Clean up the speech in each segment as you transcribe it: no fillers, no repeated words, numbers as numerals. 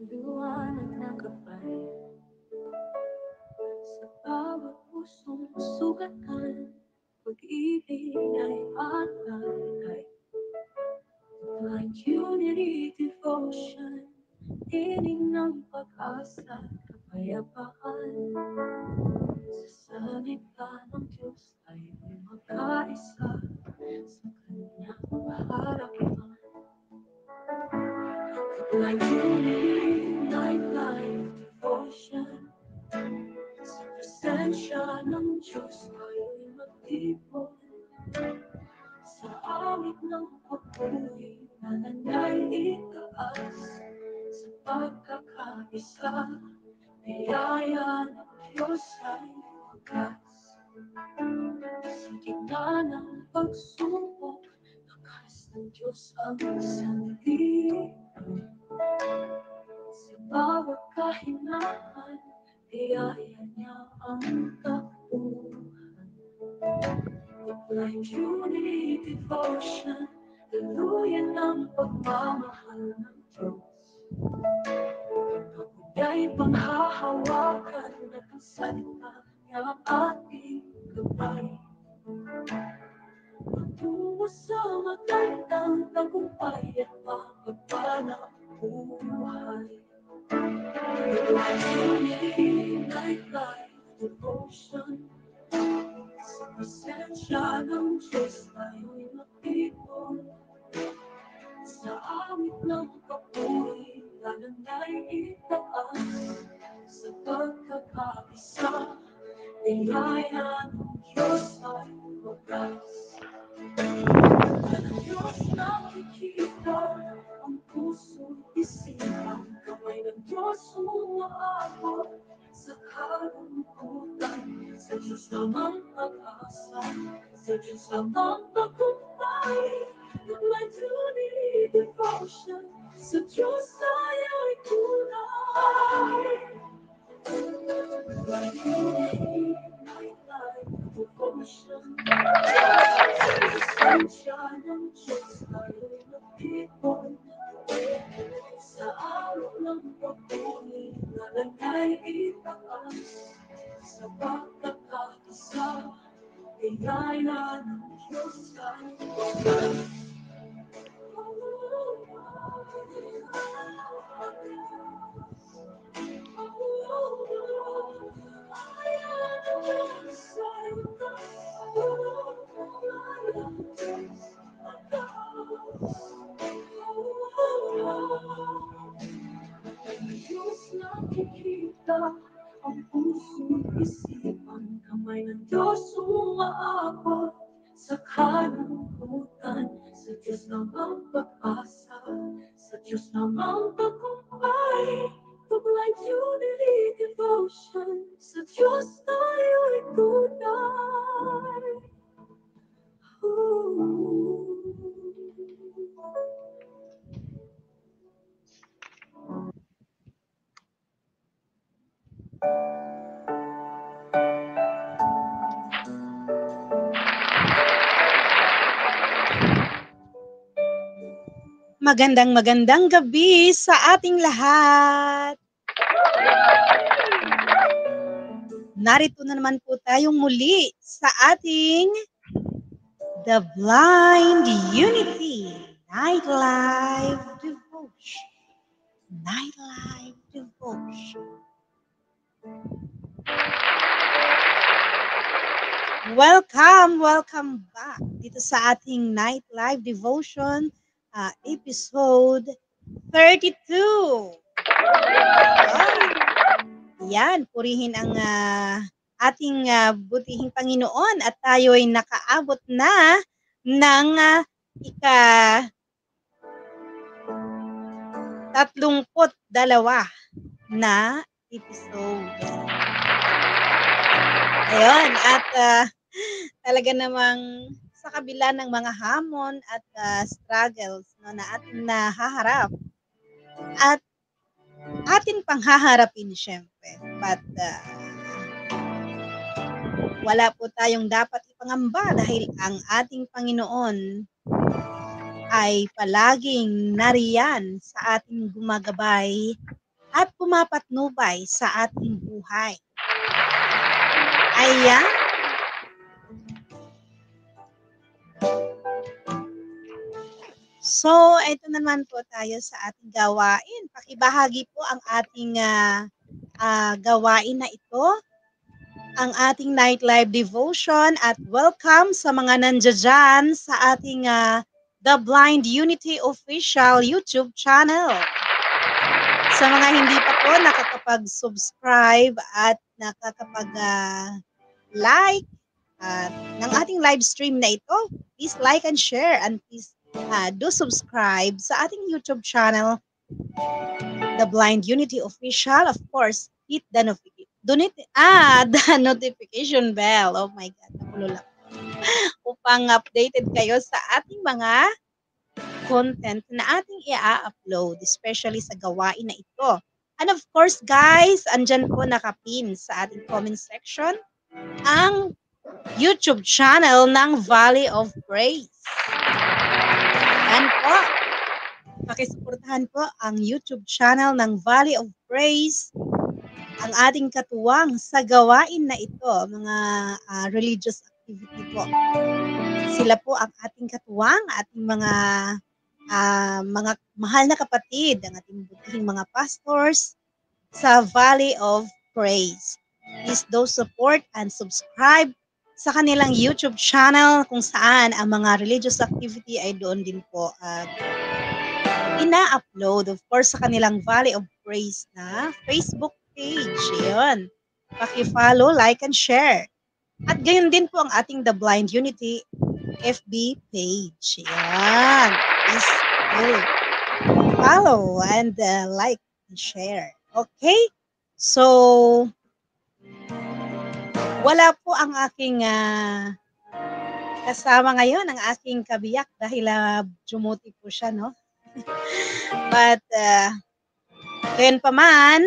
liwanag na gabay sa bawat pusong sugatan. Pag-ibig ay patay, blind unity, devotion, tinig ng pag-asa, kapayapaan. Sa salita ng Diyos ay magkaisa sa kanyang harapan. Blind unity, night life, devotion, sa presensya ng Diyos tayo'y magtipon. Sa awit ng papuri, nananay itaas, sa pagkakaisa, biyaya ng Diyos ay wagas. Sa gitna ng pagsubok, lakas ng Diyos ang sanlibutan. Sa bawat kahinaan, biyaya niya ang takbuhan. Blind unity, devotion, daluyan ng pagmamahal ng Diyos. Pagkakuya'y panghahawakan at ang salita niya ating gabay. Patungo sa magandang tagumpay at pagpapanang buhay. Blind unity, night life, devotion, sa presensya ng Diyos tayo'y magtipon. Sa awit ng papuri, nananay itaas, sa pagkakaisa, biyaya ng Diyos ay wagas. Ang Diyos nakikita ang puso't isipan, kamay ng Diyos umaabot sa kalungkutan. Sa Diyos lamang pag-asa, sa Diyos lamang tagumpay. Blind unity, devotion, sa Diyos tayo'y tunay. Blind unity, night life, devotion, presensya ng Diyos tayo'y magtipon. Sa araw ng papuri, nananay itaas, sa pagkakaisa, biyaya ng Diyos ay wagas. Diyos nakikita ang puso't isipan, kamay ng Diyos umaabot sa kalungkutan. Sa Diyos namang pag-asa, sa Diyos namang tagumpay. Blind unity, devotion, sa Diyos tayo'y tunay. Magandang gabi sa ating lahat. Narito na naman po tayong muli sa ating The Blind Unity Nightlife Devotion. Nightlife Devotion. Welcome back dito sa ating Nightlife Devotion episode 32. Yan, purihin ang ating butihing Panginoon at tayo'y nakaabot na ng ika-32 na episode. Ayun, at talaga namang sa kabila ng mga hamon at struggles na ating nahaharap at atin pang haharapin syempre. But wala po tayong dapat ipangamba dahil ang ating Panginoon ay palaging nariyan sa ating gumagabay at pumapatnubay sa ating buhay. Ayan. So, ito naman po tayo sa ating gawain. Pakibahagi po ang ating gawain na ito, ang ating night live devotion, at welcome sa mga nandiyan sa ating The Blind Unity Official YouTube channel. Sa mga hindi pa po nakakapag-subscribe at nakakapag-like ng ating live stream na ito, please like and share, and please do subscribe sa ating YouTube channel, The Blind Unity Official. Of course, hit the notification bell. Oh my God, nakulo lang. Upang updated kayo sa ating mga content na ating i-upload, especially sa gawain na ito. And of course, guys, andyan po nakapin sa ating comment section ang YouTube channel ng Valley of Praise. Yan po. Pakisuportahan po ang YouTube channel ng Valley of Praise, ang ating katuwang sa gawain na ito, mga religious activity po. Sila po ang ating katuwang, ating mga mahal na kapatid, ang ating butihing mga pastors sa Valley of Praise. Please do support and subscribe sa kanilang YouTube channel kung saan ang mga religious activity ay doon din po ina-upload. Of course, sa kanilang Valley of Praise na Facebook page. Yun. Paki-follow, like, and share. At gayon din po ang ating The Blind Unity FB page. Yan. Please do follow and like and share. Okay? So, wala po ang aking kasama ngayon, ang aking kabiyak dahil jumuti po siya, no? But, gayon pa man,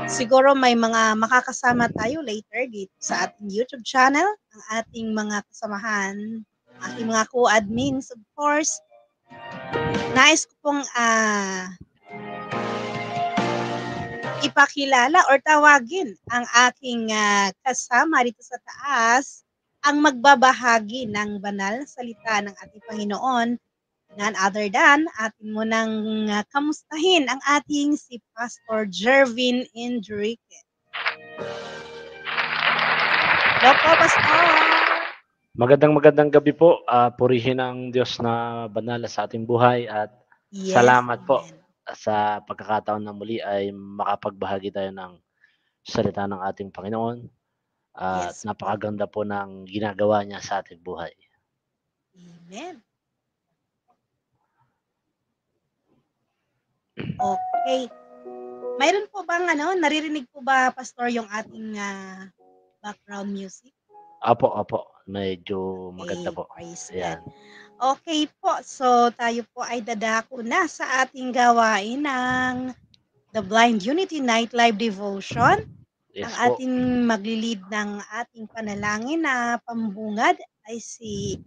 siguro may mga makakasama tayo later dito sa ating YouTube channel, ang ating mga kasamahan, ating mga co-admins, of course. Nais ko pong ipakilala or tawagin ang aking kasama dito sa taas, ang magbabahagi ng banal na salita ng ating Panginoon, none other than atin mo nang kamustahin ang ating si Pastor Jervin Enrique. Hello po, Pastor. Magandang gabi po. Purihin ang Diyos na banal sa ating buhay at salamat po sa pagkakataon na muli ay makapagbahagi tayo ng salita ng ating Panginoon at napakaganda po ng ginagawa niya sa ating buhay. Amen. Okay. Mayroon po bang naririnig po ba, Pastor, yung ating background music? Apo. Medyo maganda po. Ayan. Okay po. So, tayo po ay dadako na sa ating gawain ng The Blind Unity Night Live Devotion. Yes, ang po. ating maglilid ng ating panalangin na pambungad ay si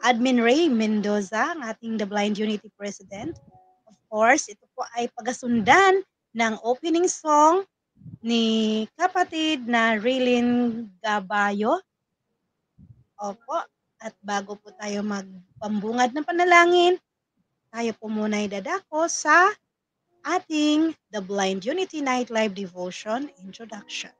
Admin Ray Mendoza, ang ating The Blind Unity President. Of course, ito po ay pagasundan ng opening song ni kapatid na Rilin Gabayo. Opo, at bago po tayo magpambungad ng panalangin, tayo po muna ay dadako sa ating The Blind Unity Night Live Devotion Introduction.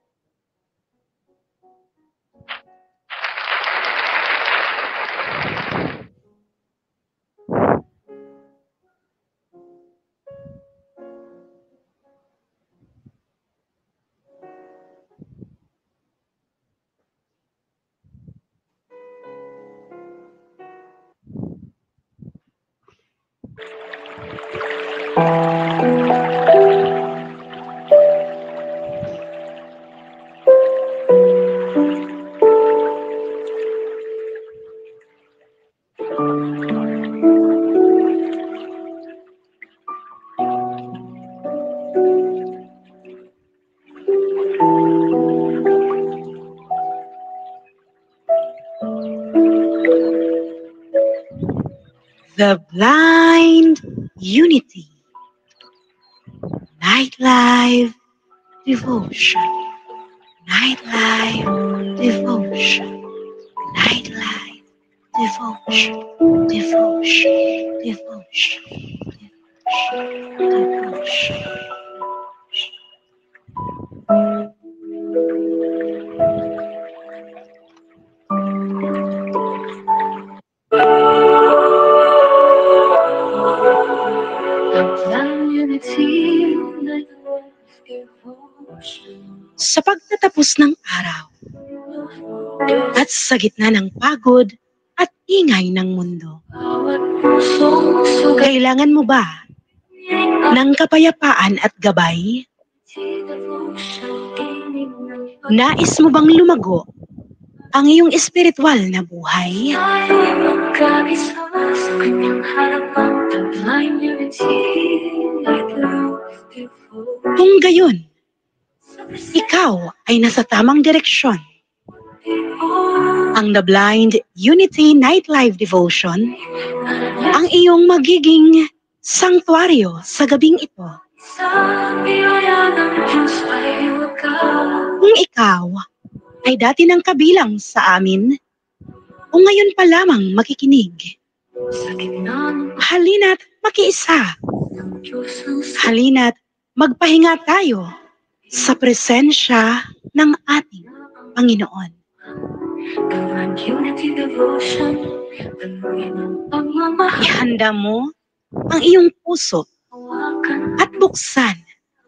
The Blind Unity Nightlife Devotion. Nightlife Devotion. Nightlife Devotion. Devotion. Devotion. Devotion. Sa pagtatapos ng araw at sa gitna ng pagod at ingay ng mundo, kailangan mo ba ng kapayapaan at gabay? Nais mo bang lumago ang iyong espiritual na buhay? Kung gayon, ikaw ay nasa tamang direksyon. Ang The Blind Unity Nightlife Devotion ang iyong magiging sanktuaryo sa gabing ito. Kung ikaw ay dati nang kabilang sa amin, o ngayon pa lamang makikinig, halina't makiisa. Halina't magpahinga tayo sa presensya ng ating Panginoon. Ihanda mo ang iyong puso at buksan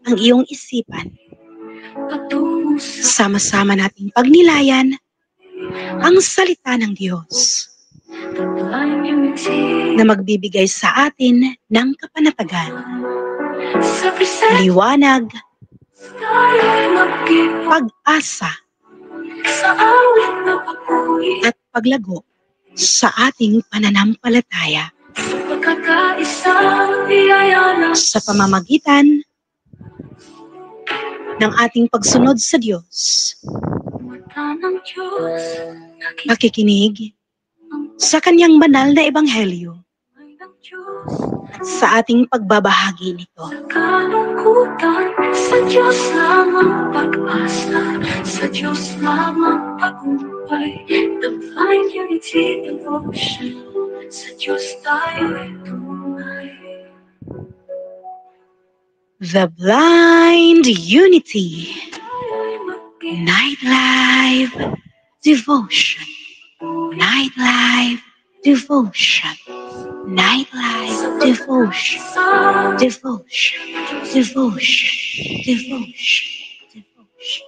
ang iyong isipan. Sama-sama nating pagnilayan ang salita ng Diyos na magbibigay sa atin ng kapanatagan, liwanag, pag-asa, at paglago sa ating pananampalataya sa pamamagitan ng ating pagsunod sa Diyos, pakikinig sa Kanyang banal na Ebanghelyo at sa ating pagbabahagi nito. Sa Diyos lamang pag-asa, sa Diyos lamang pag-umpay, The Blind Unity Devotion, sa Diyos tayo'y tunay. The Blind Unity Nightlife Devotion. Nightlife Devotion. Nightlife Devotion. Devotion. Devotion. Devotion. Devotion.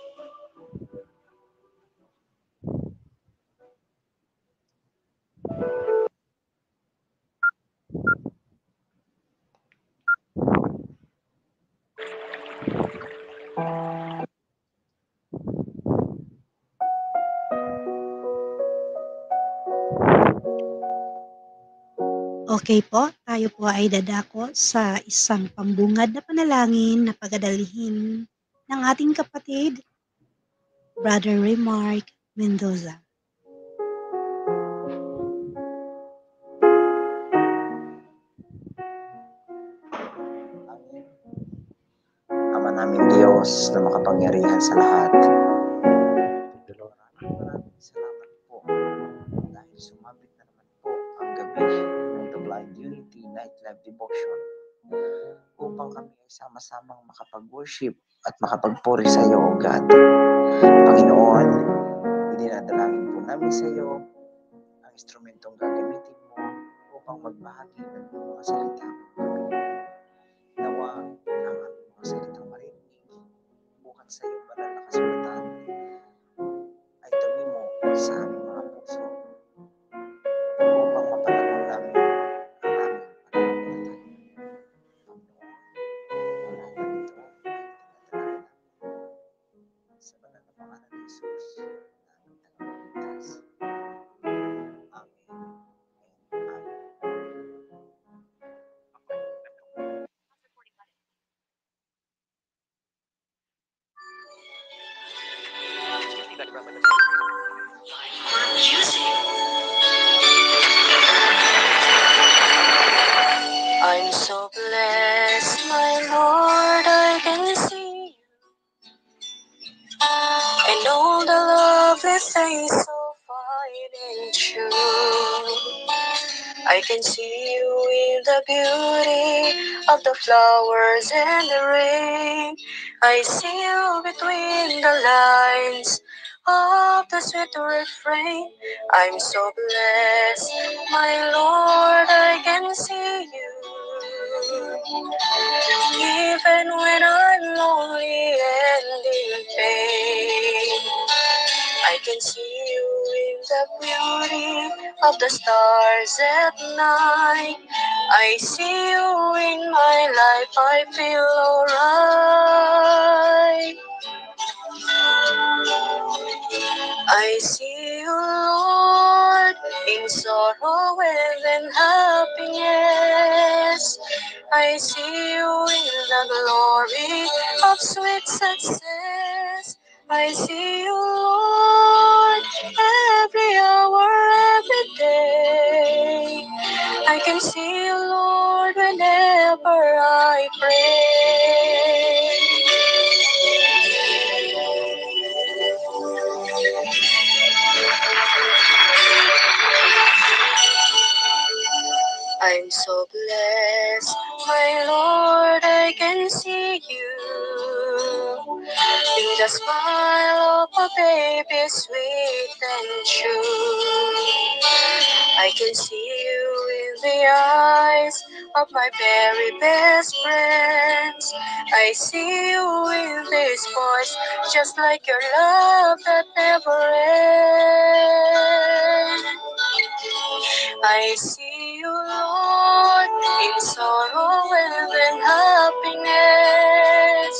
Okay po, tayo po ay dadako sa isang pambungad na panalangin na pagadalhin ng ating kapatid, Brother Remark Mendoza. Ama namin Diyos na makapangyarihan sa lahat. Maraming salamat po dahil sumabit na naman po ang gabi ng The Blind Unity Nightlife Devotion upang kami ay sama-samang makapag-worship at makapagpuri sa iyo, O God. Panginoon, idinadalangin po namin sa iyo ang instrumentong gagamitin mo upang magbahagi ng mga salita mo. Nawa ang aming mga salitang marinig bukan sa iyong banal na kasulatan ay tumimo sa aming mga puso upang mapalago namin ang aming pananampalataya. Panginoon, ang lahat ng ito ay tinadalangin namin sa banal na pangalan ni Jesus na aming tagapagligtas. Amen. Amen. stay so fine and true. I can see you in the beauty of the flowers and the rain. I see you between the lines of the sweet refrain. I'm so blessed, my Lord, I can see you. Even when I'm lonely and in pain, I can see you in the beauty of the stars at night. I see you in my life, I feel alright. I see you, Lord, in sorrow and in happiness. I see you in the glory of sweet success. I see you, Lord, every hour, every day. I can see you, Lord, whenever I pray. I'm so blessed, my Lord, I can see you in the smile of a baby, sweet and true. I can see you in the eyes of my very best friends. I see you in this voice, just like your love that never ends. I see you, Lord, in sorrow and in happiness.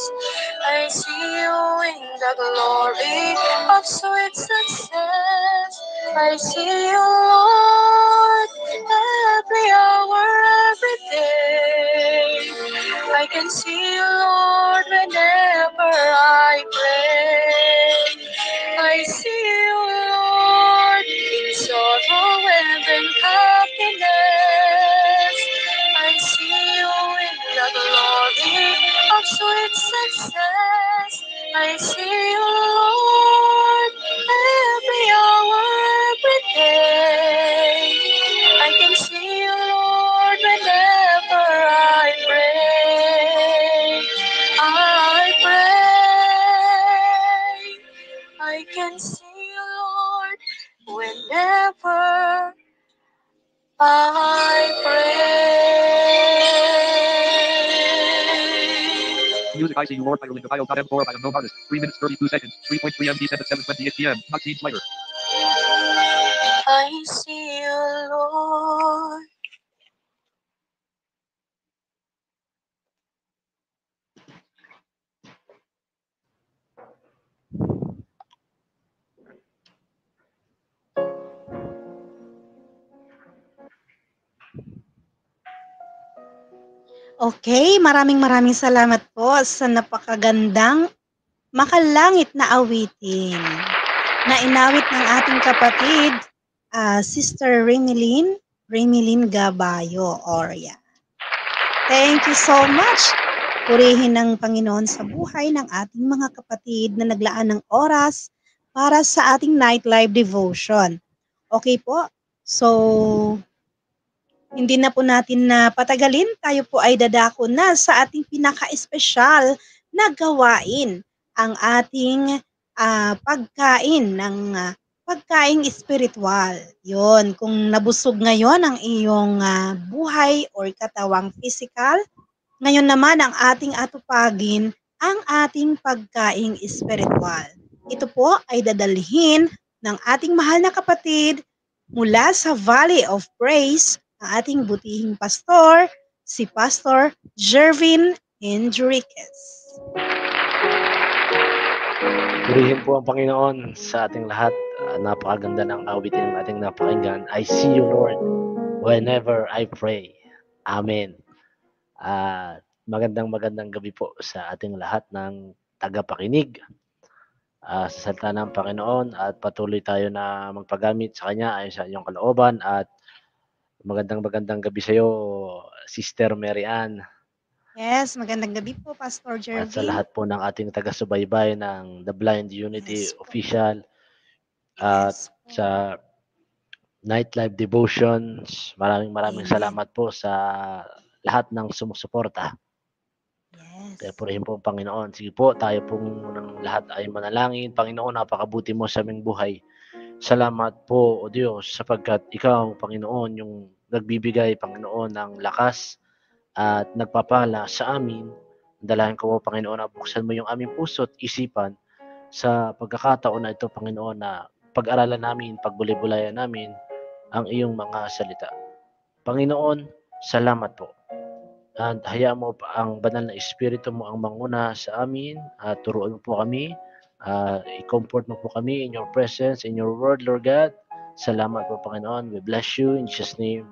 I see you in the glory of sweet success. I see you, Lord, every hour, every day. I can see you, Lord, whenever I pray. I see you, Lord, in sorrow and in happiness. I see you in the glory of sweet success. I see you, Lord, every hour, every day. I can see you, Lord, whenever I pray. I pray. I can see you, Lord, whenever I pray. Music I See You Lord by Linda Bio.M4 by unknown artist. 3 minutes 32 seconds. 3.3 MB sent at 7:28 PM. Not seen Slayer. I see you, Lord. Okay, maraming salamat po sa napakagandang makalangit na awitin na inawit ng ating kapatid, Sister Remelin Gabayo Oria. Thank you so much. Purihin ng Panginoon sa buhay ng ating mga kapatid na naglaan ng oras para sa ating night live devotion. Okay po? So, hindi na po natin na patagalin. Tayo po ay dadako na sa ating pinaka-espesyal na gawain, ang ating pagkain ng pagkaing espiritual. Yon, kung nabusog ngayon ang iyong buhay or katawang physical, ngayon naman ang ating atupagin ang ating pagkaing espiritual. Ito po ay dadalhin ng ating mahal na kapatid mula sa Valley of Praise, ang ating butihing pastor, si Pastor Jervin Enriquez. Purihin po ang Panginoon sa ating lahat. Napakaganda ng awitin ng ating napakinggan. I see you, Lord, whenever I pray. Amen. Magandang gabi po sa ating lahat ng tagapakinig sa salita ng Panginoon, at patuloy tayo na magpagamit sa Kanya ayon sa inyong kalooban. At magandang gabi sa iyo, Sister Mary Ann. Yes, magandang gabi po, Pastor Jervin. At sa lahat po ng ating taga-subaybay ng The Blind Unity Official At Yes po. sa Night Live Devotions, maraming Amen. salamat po sa lahat ng sumusuporta. Kaya Yes. purihin po ang Panginoon. Sige po, tayo pong ng lahat ay manalangin. Panginoon, napakabuti mo sa aming buhay. Salamat po, O Diyos, sapagkat Ikaw, Panginoon, yung nagbibigay, Panginoon, ng lakas at nagpapala sa amin. Dalayan ko po, Panginoon, na buksan mo yung aming puso at isipan sa pagkakataon na ito, Panginoon, na pag-aralan namin, pagbulay-bulayan namin ang iyong mga salita. Panginoon, salamat po. At hayaan mo ang banal na Espiritu mo ang manguna sa amin at turuan mo po kami. I-comfort mo po kami in your presence, in your word, Lord God. Salamat po, Panginoon. We bless you in Jesus' name.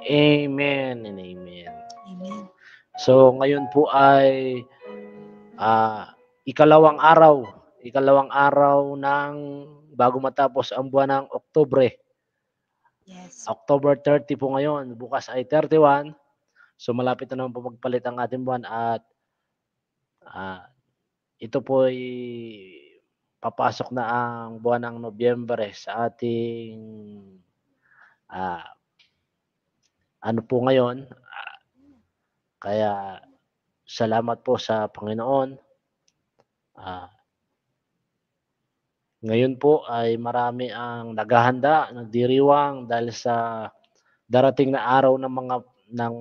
Amen and amen. Amen. So, ngayon po ay ikalawang araw ng bago matapos ang buwan ng Oktubre. Yes. October 30 po ngayon. Bukas ay 31. So malapit na naman po magpalit ang ating buwan at ito po ay papasok na ang buwan ng Nobyembre sa ating ano po ngayon. Kaya salamat po sa Panginoon. Ngayon po ay marami ang naghahanda, nagdiriwang dahil sa darating na araw ng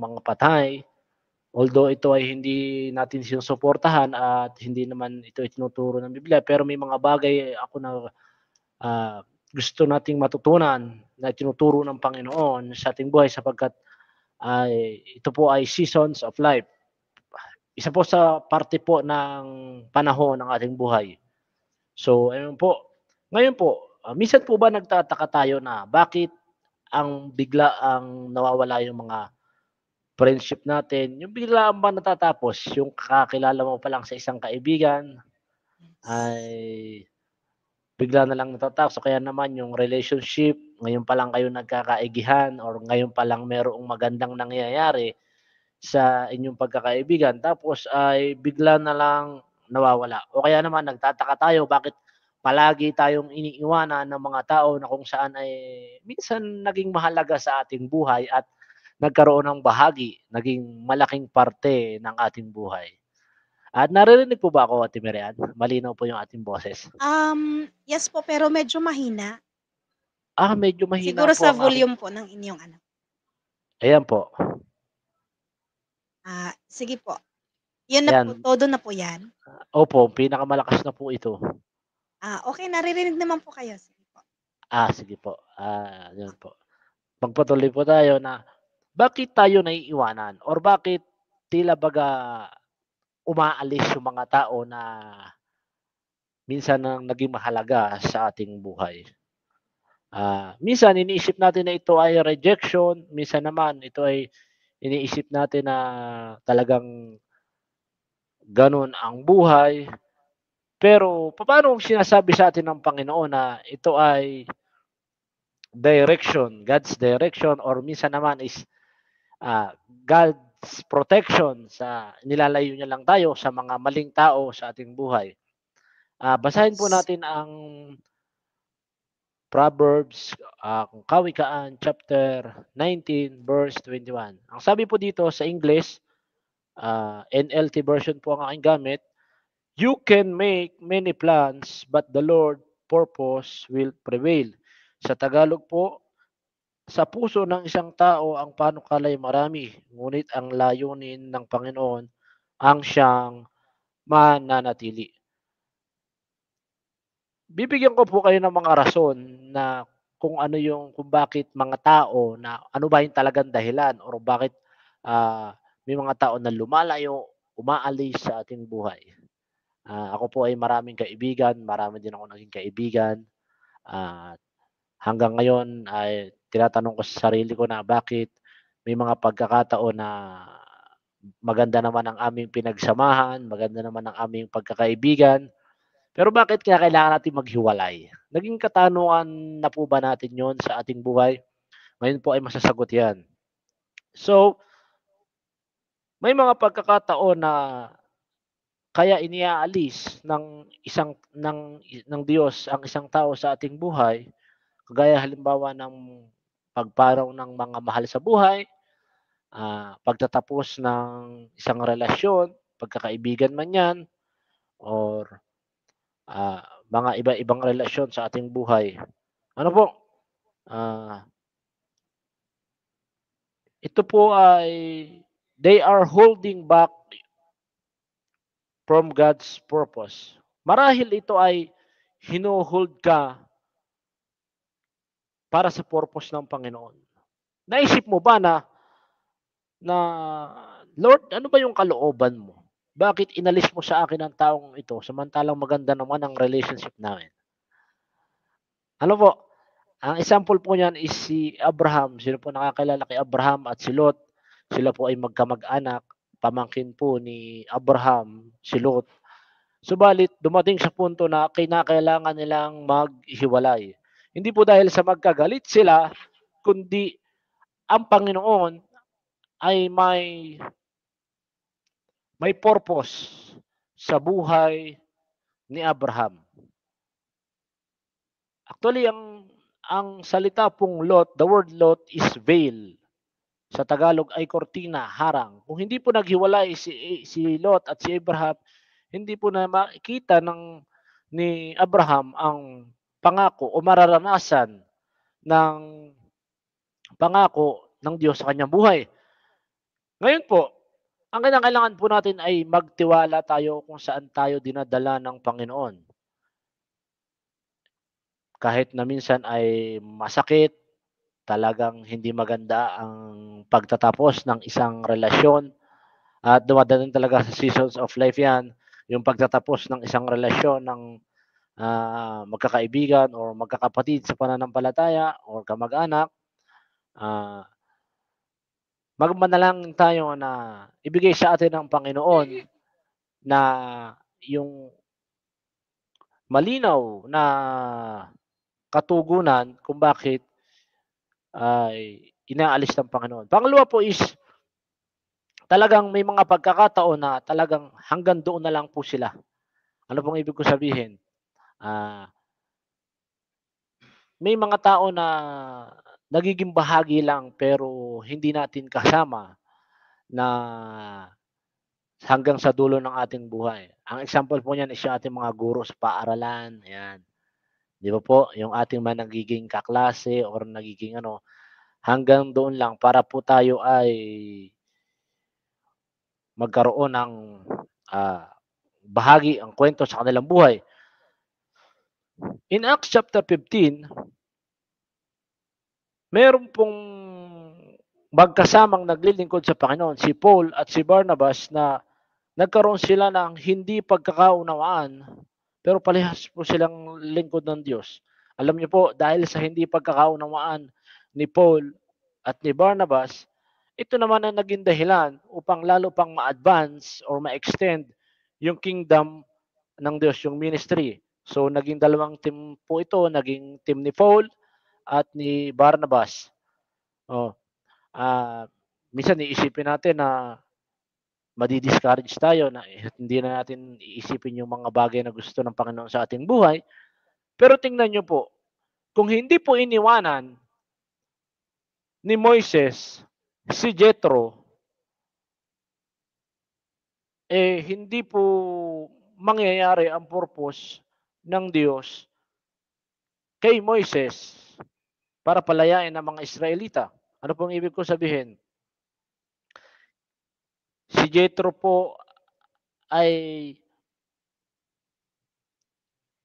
mga patay. Although ito ay hindi natin sinusuportahan at hindi naman ito ay tinuturo ng Biblia, pero may mga bagay ako na gusto nating matutunan na tinuturo ng Panginoon sa ating buhay sapagkat ito po ay seasons of life. Isa po sa parte po ng panahon ng ating buhay. So, ayun po. Ngayon po, minsan po ba nagtataka tayo na bakit bigla ang nawawala yung mga friendship natin, yung bigla ba natatapos, yung kakilala mo pa lang sa isang kaibigan ay bigla na lang natatapos. Kaya naman yung relationship, ngayon pa lang kayo nagkakaigihan or ngayon pa lang merong magandang nangyayari sa inyong pagkakaibigan tapos ay bigla na lang nawawala. O kaya naman nagtataka tayo bakit palagi tayong iniiwanan ng mga tao na kung saan ay minsan naging mahalaga sa ating buhay at nagkaroon ng bahagi, naging malaking parte ng ating buhay. At naririnig po ba ako, Ate Miriam? Malinaw po yung ating boses. Yes po, pero medyo mahina. Medyo mahina Siguro po sa ang aking... volume po ng inyong ano. Ayan po. Sige po. Yun na po, Ayan. todo na po yan. Opo, pinakamalakas na po ito. Okay, naririnig naman po kayo. Sige po. Sige po. Yun po. Magpatuloy po tayo na bakit tayo naiiwanan or bakit tila baga umaalis yung mga tao na minsan nang naging mahalaga sa ating buhay. Minsan iniisip natin na ito ay rejection, minsan naman ito ay iniisip natin na talagang ganun ang buhay. Pero paano kung sinasabi sa atin ng Panginoon na ito ay direction, God's direction or minsan naman is God's protection sa nilalayo niya lang tayo sa mga maling tao sa ating buhay. Basahin po natin ang Proverbs, Kawikaan chapter 19 verse 21. Ang sabi po dito sa English, NLT version po ang aking gamit, you can make many plans but the Lord purpose will prevail. Sa Tagalog po, sa puso ng isang tao ang panukalay marami, ngunit ang layunin ng Panginoon ang siyang mananatili. Bibigyan ko po kayo ng mga rason na kung bakit mga tao na ano ba yung talagang dahilan or bakit may mga tao na lumalayo, umaalis sa ating buhay. Ako po ay maraming kaibigan, marami din ako naging kaibigan. Hanggang ngayon ay tinatanong ko sa sarili ko na bakit may mga pagkakataon na maganda naman ang aming pinagsamahan, maganda naman ang aming pagkakaibigan, pero bakit kaya kailangan natin maghiwalay? Naging katanungan na po ba natin yon sa ating buhay? Ngayon po ay masasagot yan. So, may mga pagkakataon na kaya iniaalis ng Diyos ang isang tao sa ating buhay, kagaya halimbawa ng pagparaw ng mga mahal sa buhay, pagtatapos ng isang relasyon, pagkakaibigan man 'yan, or mga iba-ibang relasyon sa ating buhay. Ano po, ito po ay they are holding back from God's purpose. Marahil ito ay hino-hold ka para sa purpose ng Panginoon. Naisip mo ba na Lord, ano ba yung kalooban mo? Bakit inalis mo sa akin ang taong ito samantalang maganda naman ang relationship namin? Ano po, ang example po niyan is si Abraham. Sino po nakakilala kay Abraham at si Lot? Sila po ay magkamag-anak, pamangkin po ni Abraham, si Lot. Subalit dumating sa punto na kinakailangan nilang maghiwalay. Hindi po dahil sa magkagalit sila, kundi ang Panginoon ay may purpose sa buhay ni Abraham. Actually, ang salita pong Lot, the word Lot is veil. Sa Tagalog ay kortina, harang. Kung hindi po naghiwalay si Lot at si Abraham, hindi po na makikita ni Abraham ang pangako o mararanasan ng pangako ng Diyos sa kanyang buhay. Ngayon po, ang kailangan po natin ay magtiwala tayo kung saan tayo dinadala ng Panginoon. Kahit na minsan ay masakit, talagang hindi maganda ang pagtatapos ng isang relasyon at dumadating talaga sa seasons of life yan, yung pagtatapos ng isang relasyon ng magkakaibigan o magkakapatid sa pananampalataya o kamag-anak, magmanalangin tayo na ibigay sa atin ng Panginoon na yung malinaw na katugunan kung bakit ay inaalis ng Panginoon. Pangalawa po is talagang may mga pagkakataon na talagang hanggang doon na lang po sila. Ano pong ibig ko sabihin? May mga tao na nagiging bahagi lang pero hindi natin kasama na hanggang sa dulo ng ating buhay. Ang example po niyan is yung ating mga guro sa paaralan, ayan. 'Di ba po, yung ating mga nagiging kaklase or nagiging hanggang doon lang para po tayo ay magkaroon ng bahagi ang kwento sa kanilang buhay. In Acts chapter 15, meron pong magkasamang naglilingkod sa Panginoon, si Paul at si Barnabas, na nagkaroon sila ng hindi pagkakaunawaan, pero parehas po silang lingkod ng Diyos. Alam niyo po, dahil sa hindi pagkakaunawaan ni Paul at ni Barnabas, ito naman ang naging dahilan upang lalo pang ma-advance or ma-extend yung kingdom ng Diyos, yung ministry. So, naging dalawang team po ito, naging team ni Paul at ni Barnabas. Minsan iisipin natin na madi-discourage tayo na hindi na natin iisipin yung mga bagay na gusto ng Panginoon sa ating buhay. Pero tingnan nyo po, kung hindi po iniwanan ni Moises si Jethro, hindi po mangyayari ang purpose ng Diyos kay Moises para palayain ang mga Israelita. Ano pong ibig ko sabihin? Si Jethro po ay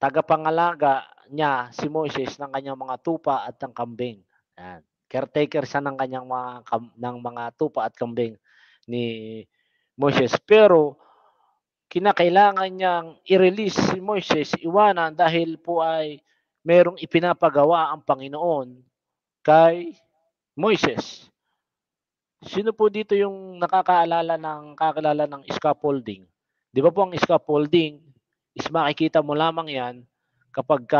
tagapangalaga niya si Moises ng kanyang mga tupa at ng kambing. Yan. Caretaker siya ng kanyang mga tupa at kambing ni Moises. Pero kinakailangan niyang i-release si Moises, iwanan dahil po ay merong ipinapagawa ang Panginoon kay Moises. Sino po dito yung kakilala ng scaffolding? Di ba po ang scaffolding is makikita mo lamang yan kapag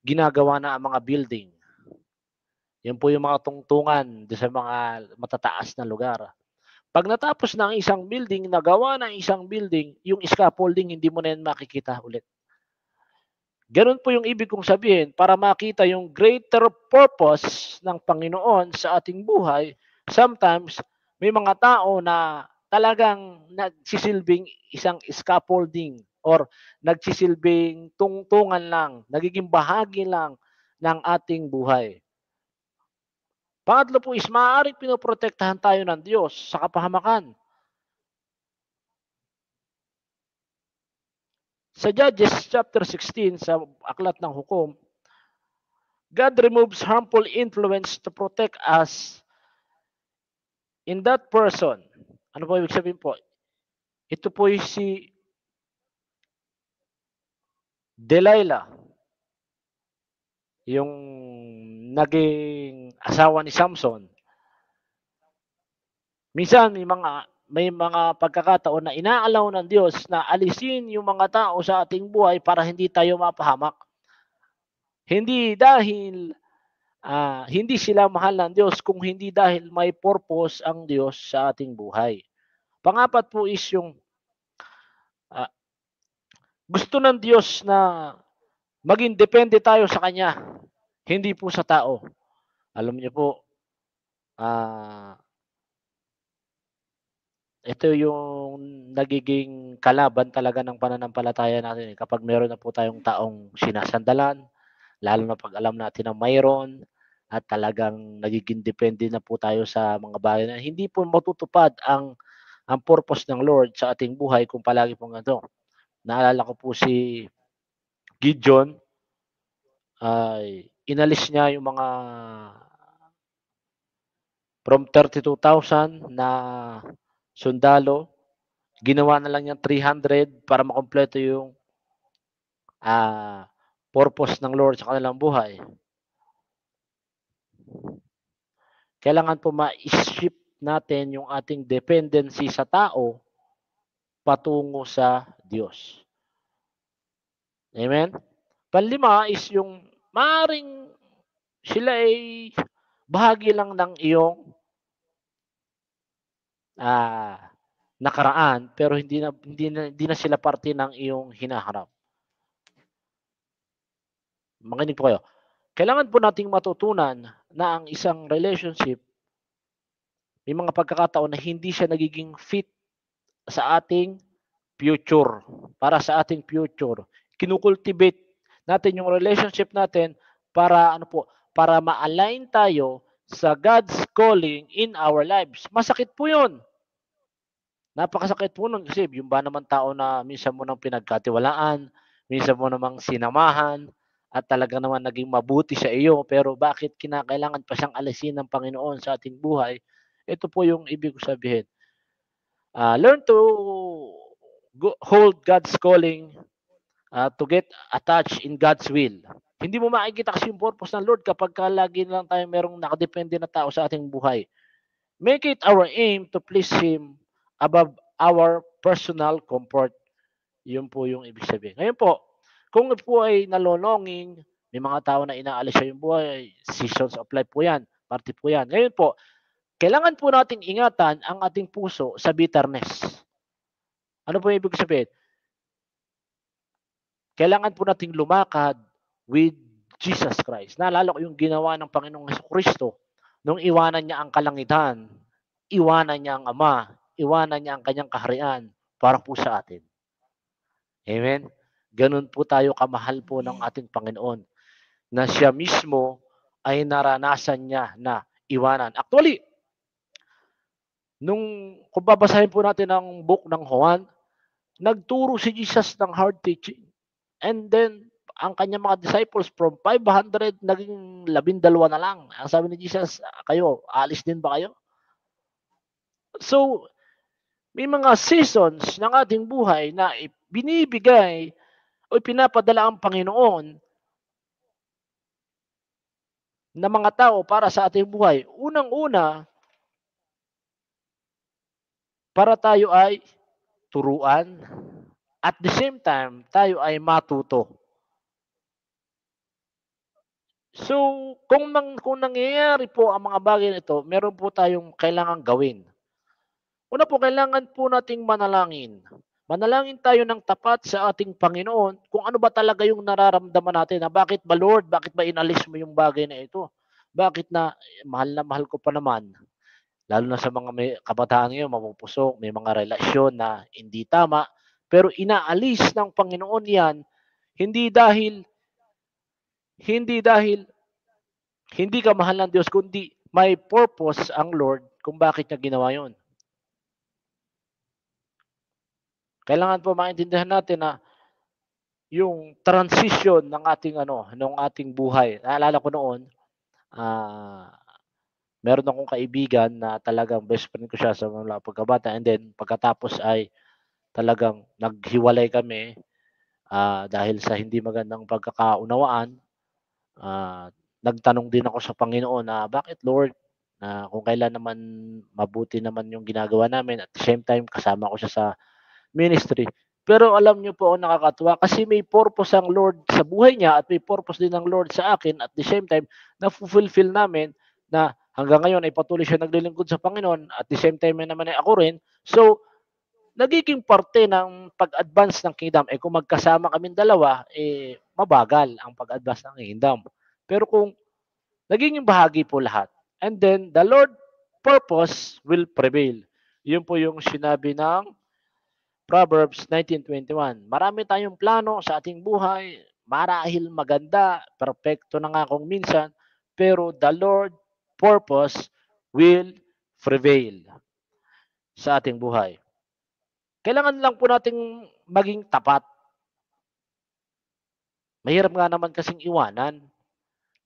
ginagawa na ang mga building. Yan po yung mga tungtungan sa mga matataas na lugar. Pag natapos na ang isang building, nagawa na ang isang building, yung scaffolding, hindi mo na yan makikita ulit. Ganun po yung ibig kong sabihin, para makita yung greater purpose ng Panginoon sa ating buhay, sometimes may mga tao na talagang nagsisilbing isang scaffolding or nagsisilbing tungtungan lang, nagiging bahagi lang ng ating buhay. Pangatlo po is maaaring pinoprotektahan tayo ng Diyos sa kapahamakan. Sa Judges chapter 16, sa aklat ng hukom, God removes harmful influence to protect us in that person. Ano po ibig sabihin po? Ito po si Delilah, yung naging asawa ni Samson. Minsan may mga pagkakataon na inaalaw ng Diyos na alisin yung mga tao sa ating buhay para hindi tayo mapahamak. Hindi dahil hindi sila mahal ng Diyos, kung hindi dahil may purpose ang Diyos sa ating buhay. Pangapat po is yung gusto ng Diyos na maging depende tayo sa Kanya, hindi po sa tao. Alam niyo po, ito yung nagiging kalaban talaga ng pananampalataya natin. Kapag meron na po tayong taong sinasandalan, lalo na pag alam natin na mayroon, at talagang nagiging depende na po tayo sa mga bagay na hindi po matutupad ang purpose ng Lord sa ating buhay kung palagi pong ganito. Naalala ko po si Gideon, ay inalis niya yung mga from 32,000 na sundalo, ginawa na lang niyang 300 para makumpleto yung purpose ng Lord sa kanilang buhay. Kailangan po ma-shift natin yung ating dependency sa tao patungo sa Diyos. Amen? Panlima is yung maaring sila ay bahagi lang ng iyong nakaraan, pero hindi na sila parte ng iyong hinaharap. Makinig po kayo. Kailangan po nating matutunan na ang isang relationship, may mga pagkakataon na hindi siya nagiging fit sa ating future, para sa ating future. Kinukultivate natin yung relationship natin para para ma-align tayo sa God's calling in our lives. Masakit po 'yun. Napakasakit po nun kasi yung ba naman tao na minsan mo nang pinagkatiwalaan, minsan mo namang sinamahan, at talaga naman naging mabuti sa iyo, pero bakit kinakailangan pa siyang alisin ng Panginoon sa ating buhay? Ito po yung ibig ko sabihin. Learn to hold God's calling, to get attached in God's will. Hindi mo makikita kasi yung purpose ng Lord kapag lagi lang tayo merong nakadepende na tao sa ating buhay. Make it our aim to please Him above our personal comfort. Yun po yung ibig sabihin. Ngayon po, kung po ay nalolonging, may mga tao na inaalis sa yung buhay, seasons of life po yan, parte po yan. Ngayon po, kailangan po nating ingatan ang ating puso sa bitterness. Ano po yung ibig sabihin? Kailangan po nating lumakad with Jesus Christ. Naalala ko yung ginawa ng Panginoong Jesucristo nung iwanan niya ang kalangitan, iwanan niya ang Ama, iwanan niya ang kanyang kaharian para po sa atin. Amen? Ganun po tayo kamahal po ng ating Panginoon na siya mismo ay naranasan niya na iwanan. Actually, kung babasahin po natin ang book ng Juan, nagturo si Jesus ng hard teaching. And then, ang kanyang mga disciples from 500, naging 12 na lang. Ang sabi ni Jesus, kayo, alis din ba kayo? So, may mga seasons ng ating buhay na binibigay o pinapadala ang Panginoon na mga tao para sa ating buhay. Unang-una, para tayo ay turuan. At the same time, tayo ay matuto. So, kung nangyayari po ang mga bagay nito, meron po tayong kailangang gawin. Una po, kailangan po nating manalangin. Manalangin tayo ng tapat sa ating Panginoon kung ano ba talaga yung nararamdaman natin. Na bakit ba Lord, bakit ba inalis mo yung bagay na ito? Bakit na mahal ko pa naman. Lalo na sa mga may kabataan ngayon, mapupusok, may mga relasyon na hindi tama. Pero inaalis ng Panginoon yan, hindi dahil hindi dahil hindi ka mahal ng Diyos, kundi may purpose ang Lord kung bakit niya ginawa yon. Kailangan po maintindihan natin na yung transition ng ating buhay. Naalala ko noon, ah, meron akong kaibigan na talagang best friend ko siya sa mula pagkabata, and then pagkatapos ay talagang naghiwalay kami dahil sa hindi magandang pagkakaunawaan. Nagtanong din ako sa Panginoon na bakit Lord, na kung kailan naman mabuti naman yung ginagawa namin, at the same time kasama ko siya sa ministry. Pero alam niyo po, ang nakakatuwa kasi may purpose ang Lord sa buhay niya at may purpose din ang Lord sa akin. At the same time, na-fulfill namin na hanggang ngayon ay patuloy siya naglilingkod sa Panginoon. At the same time naman ay ako rin. So, nagiging parte ng pag-advance ng kingdom. Kung magkasama kaming dalawa, mabagal ang pag-advance ng kingdom. Pero kung nagiging bahagi po lahat, and then the Lord purpose will prevail. Yun po yung sinabi ng Proverbs 19:21. Marami tayong plano sa ating buhay, marahil maganda, perpekto na nga kung minsan, pero the Lord purpose will prevail sa ating buhay. Kailangan lang po nating maging tapat. Mahirap nga naman kasing iwanan,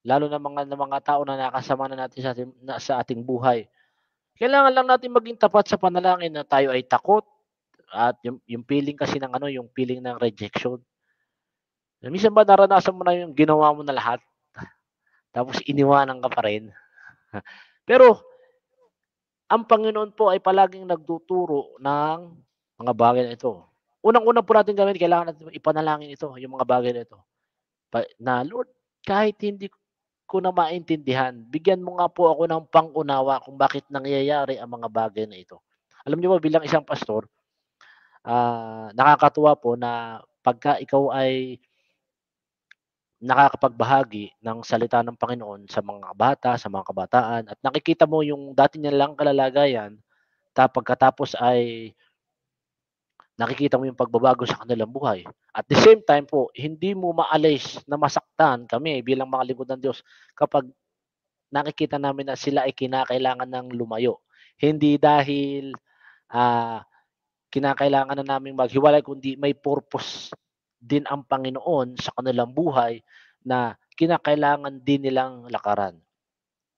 lalo na mga tao na nakasama na natin sa ating buhay. Kailangan lang natin maging tapat sa panalangin na tayo ay takot at yung feeling kasi ng yung feeling ng rejection. Minsan ba naranasan mo na yung ginawa mo na lahat, tapos iniwanan ka pa rin? Pero, ang Panginoon po ay palaging nagtuturo ng mga bagay na ito. Unang-una po natin gawin, kailangan natin ipanalangin ito, yung mga bagay na ito. Na, Lord, kahit hindi ko na maintindihan, bigyan mo nga po ako ng pang-unawa kung bakit nangyayari ang mga bagay na ito. Alam niyo ba, bilang isang pastor, nakakatuwa po na pagka ikaw ay nakakapagbahagi ng salita ng Panginoon sa mga bata, sa mga kabataan, at nakikita mo yung dati nilang kalalagayan, pagkatapos ay nakikita mo yung pagbabago sa kanilang buhay. At the same time po, hindi mo maalis na masaktan kami bilang mga lingkod ng Diyos kapag nakikita namin na sila ay kinakailangan ng lumayo. Hindi dahil kinakailangan na naming maghiwalay, kundi may purpose din ang Panginoon sa kanilang buhay na kinakailangan din nilang lakaran.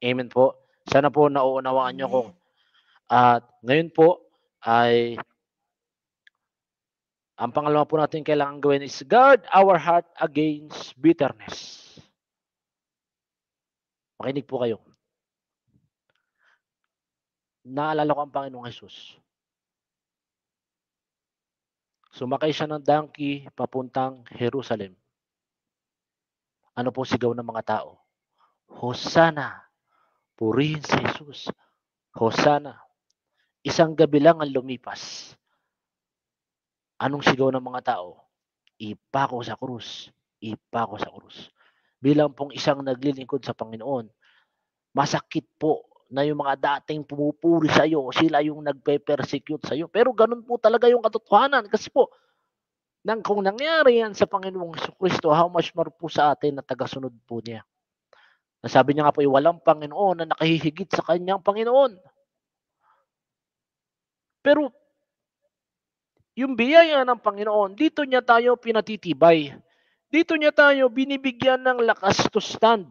Amen po. Sana po nauunawaan niyo ko. At ngayon po ay ang pangalawa po natin kailangan gawin is guard our heart against bitterness. Makinig po kayo. Naalala ko ang Panginoong Jesus. Sumakay siya ng donkey papuntang Jerusalem. Ano po sigaw ng mga tao? Hosanna! Purihin si Jesus. Hosanna! Isang gabi lang ang lumipas. Anong sigaw ng mga tao? Ipako sa krus. Ipako sa krus. Bilang pong isang naglilingkod sa Panginoon, masakit po na yung mga dating pumupuri sa iyo, sila yung nagpe-persecute sa iyo. Pero ganun po talaga yung katotohanan. Kasi po, kung nangyari yan sa Panginoong Jesucristo, how much more po sa atin na tagasunod po niya. Nasabi niya nga po, walang Panginoon na nakahihigit sa kanyang Panginoon. Pero, yung biyaya ng Panginoon, dito niya tayo pinatitibay. Dito niya tayo binibigyan ng lakas to stand.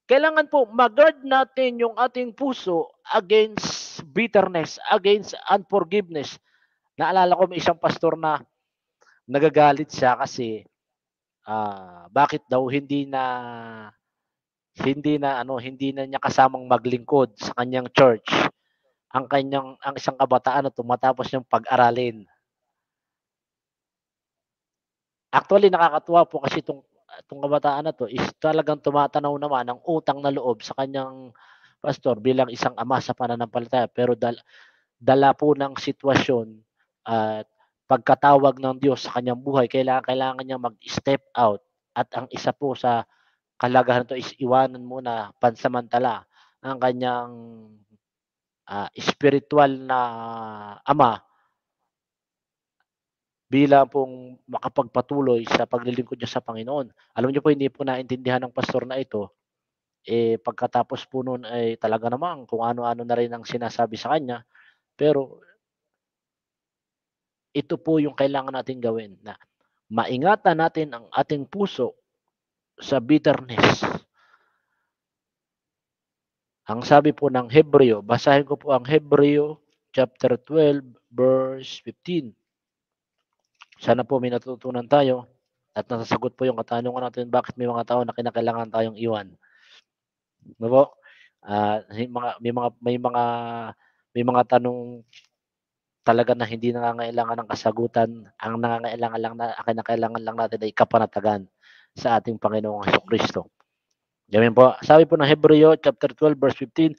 Kailangan po mag-guard natin yung ating puso against bitterness, against unforgiveness. Naalala ko may isang pastor na nagagalit siya kasi bakit daw hindi na niya kasamang maglingkod sa kanyang church ang isang kabataan na tumatapos niyang pag-aralin. Actually, nakakatuwa po kasi itong kabataan na to is talagang tumatanaw naman ng utang na loob sa kanyang pastor bilang isang ama sa pananampalataya. Pero dala po ng sitwasyon at pagkatawag ng Diyos sa kanyang buhay, kailangan niya mag-step out. At ang isa po sa kalagahan to is iwanan muna pansamantala ang kanyang spiritual na ama bilang pong makapagpatuloy sa paglilingkod niya sa Panginoon. Alam niyo po, hindi po naintindihan ng pastor na ito, pagkatapos po noon ay talaga namang kung ano-ano na rin ang sinasabi sa kanya, pero ito po yung kailangan natin gawin, na maingatan natin ang ating puso sa bitterness. Ang sabi po ng Hebreo, basahin ko po ang Hebreo chapter 12 verse 15. Sana po may natutunan tayo at nasasagot po yung katanungan natin, bakit may mga tao na kinakailangan tayong iwan. No po? May mga tanong talaga na hindi nangangailangan ng kasagutan. Ang kinakailangan lang natin ay kapanatagan sa ating Panginoong Jesucristo. Ganyan po. Sabi po ng Hebreo chapter 12 verse 15,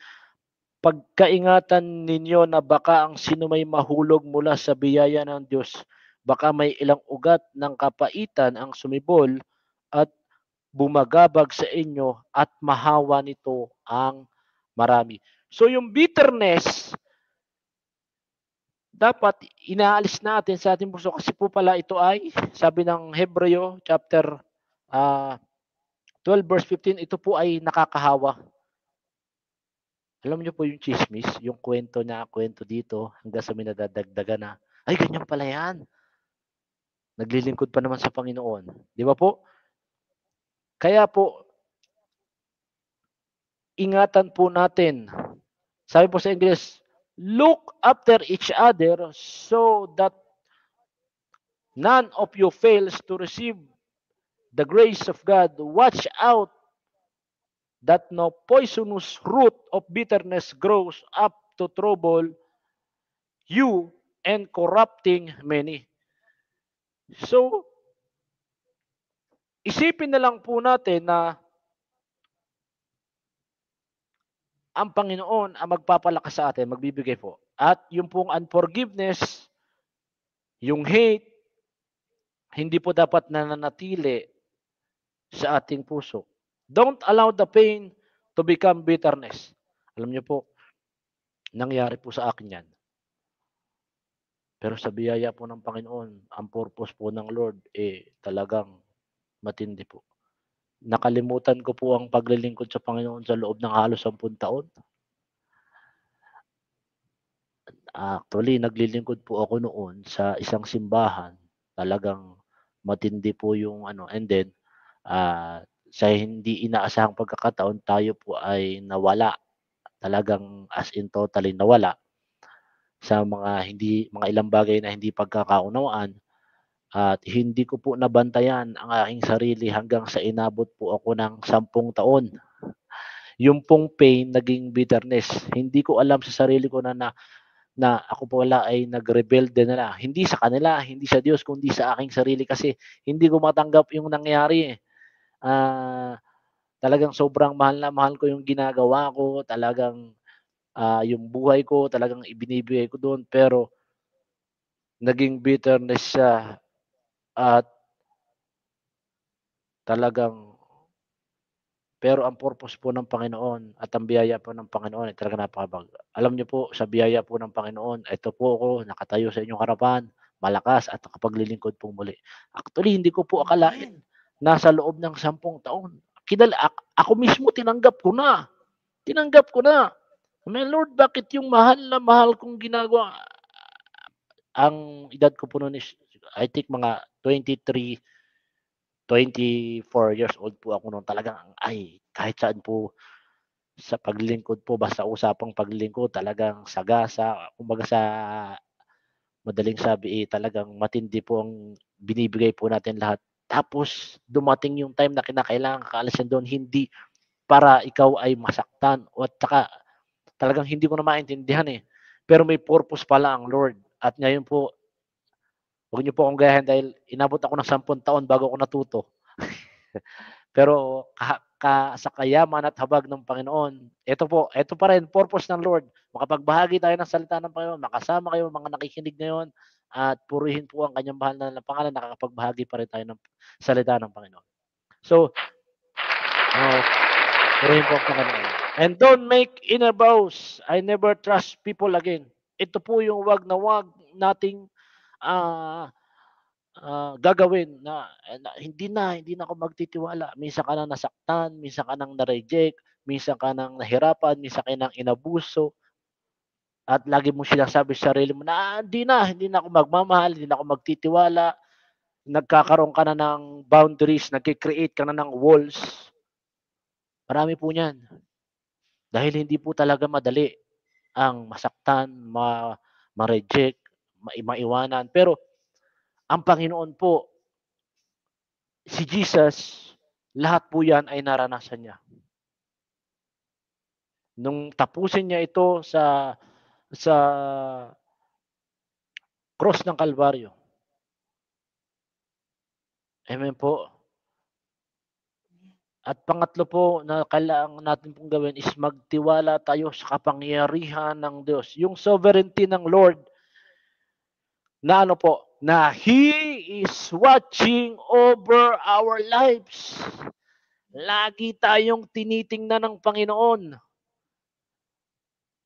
pagkaingatan ninyo na baka ang sino may mahulog mula sa biyaya ng Diyos, baka may ilang ugat ng kapaitan ang sumibol at bumagabag sa inyo at mahawa nito ang marami. So yung bitterness, dapat inaalis natin sa ating puso kasi po pala ito ay, sabi ng Hebreo chapter 12 verse 15, ito po ay nakakahawa. Alam niyo po yung chismis, yung kwento dito hanggang sa may nadadagdagan na, ay ganyan pala yan. Naglilingkod pa naman sa Panginoon. Di ba po? Kaya po, ingatan po natin. Sabi po sa English, look after each other so that none of you fails to receive the grace of God. Watch out that no poisonous root of bitterness grows up to trouble you and corrupting many. So, isipin na lang po natin na ang Panginoon ang magpapalakas sa atin, magbibigay po. At yung pong unforgiveness, yung hate, hindi po dapat nananatili sa ating puso. Don't allow the pain to become bitterness. Alam niyo po, nangyari po sa akin yan. Pero sa biyaya po ng Panginoon, ang purpose po ng Lord, talagang matindi po. Nakalimutan ko po ang paglilingkod sa Panginoon sa loob ng halos 10 taon. Actually, naglilingkod po ako noon sa isang simbahan. Talagang matindi po yung and then, sa hindi inaasahang pagkakataon, tayo po ay nawala. Talagang as in totally nawala sa mga ilang bagay na hindi pagkakaunawaan. At hindi ko po nabantayan ang aking sarili hanggang sa inabot po ako ng 10 taon. Yung pong pain naging bitterness. Hindi ko alam sa sarili ko na ako po wala ay nag-rebelde na. Hindi sa kanila, hindi sa Diyos, kundi sa aking sarili kasi hindi ko matanggap yung nangyari. Talagang sobrang mahal na mahal ko yung ginagawa ko. Talagang yung buhay ko, talagang ibinibigay ko doon. Pero naging bitterness siya at talagang pero ang purpose po ng Panginoon at ang biyaya po ng Panginoon ay talaga napakabag. Alam niyo po, sa biyaya po ng Panginoon, ito po ako, nakatayo sa inyong harapan, malakas at nakapaglilingkod po muli. Actually, hindi ko po akalain, nasa loob ng 10 taon. Ako mismo tinanggap ko na. My Lord, bakit yung mahal na mahal kong ginagawa? Ang edad ko po noon is, I think mga 24 years old po ako noon. Talagang, kahit saan po sa paglilingkod po, basta usapang paglilingkod, talagang sagasa. Kumbaga sa madaling sabi, talagang matindi po ang binibigay po natin lahat. Tapos, dumating yung time na kinakailangan kaalisin doon, hindi para ikaw ay masaktan. O at saka, talagang hindi ko na maintindihan Pero may purpose pala ang Lord. At ngayon po, huwag niyo po akong gayahin dahil inabot ako ng 10 taon bago ako natuto. Pero sa kayaman at habag ng Panginoon. Ito pa rin, purpose ng Lord. Makapagbahagi tayo ng salita ng Panginoon, makasama kayo, mga nakikinig ngayon, at purihin po ang kanyang bahal na pangalan, nakakapagbahagi pa rin tayo ng salita ng Panginoon. So, purihin po ang Panginoon. And don't make inner vows. I never trust people again. Ito po yung wag nating gagawin na hindi na ako magtitiwala. Minsan ka nang nasaktan, minsan ka nang na-reject, minsan ka nang nahirapan, minsan ka nang inabuso, at lagi mo sinasabi sa sarili mo na hindi na ako magmamahal, hindi na ako magtitiwala. Nagkakaroon ka na ng boundaries, nagki-create ka na ng walls. Marami po niyan. Dahil hindi po talaga madali ang masaktan, ma-reject, maiwanan. Pero ang Panginoon po, si Jesus, lahat po yan ay naranasan niya. Nung tapusin niya ito sa cross ng Kalbaryo. Amen po. At pangatlo po na kailangan natin pong gawin is magtiwala tayo sa kapangyarihan ng Diyos. Yung sovereignty ng Lord na na He is watching over our lives. Lagi tayong tinitingnan ng Panginoon.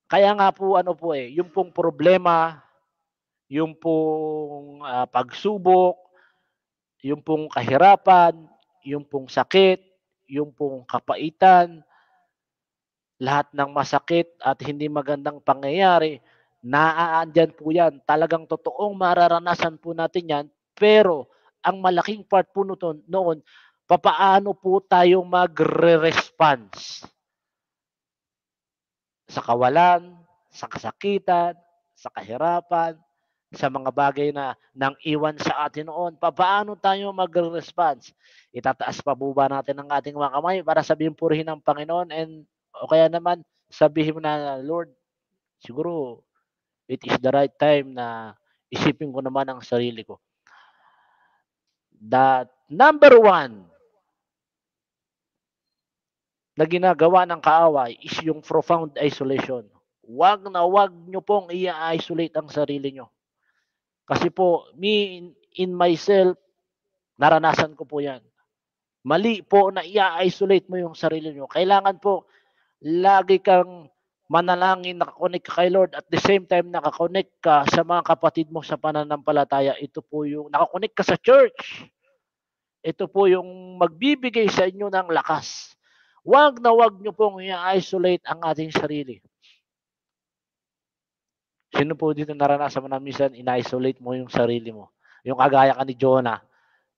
Kaya nga po yung pong problema, yung pong pagsubok, yung pong kahirapan, yung pong sakit, yung pong kapaitan, lahat ng masakit at hindi magandang pangyayari, naaandyan po yan. Talagang totoong mararanasan po natin yan, pero ang malaking part po noon, papaano po tayo magre-response sa kawalan, sa kasakitan, sa kahirapan, sa mga bagay na nang iwan sa atin noon. Paano tayo magre-response? Itataas pa po ba natin ang ating mga kamay para sabihin purihin ng Panginoon, o kaya naman sabihin mo na, Lord, siguro it is the right time na isipin ko naman ang sarili ko. That number one na ginagawa ng kaaway is yung profound isolation. Wag nyo pong i-isolate ang sarili nyo. Kasi po, in myself, naranasan ko po yan. Mali po na i-isolate mo yung sarili nyo. Kailangan po, lagi kang manalangin, nakakonect ka kay Lord, at the same time, nakakonect ka sa mga kapatid mo sa pananampalataya. Ito po yung, nakakonect ka sa church. Ito po yung magbibigay sa inyo ng lakas. Wag nyo pong i-isolate ang ating sarili. Sino po dito naranasan mo na minsan in-isolate mo yung sarili mo? Yung kagaya ka ni Jonah,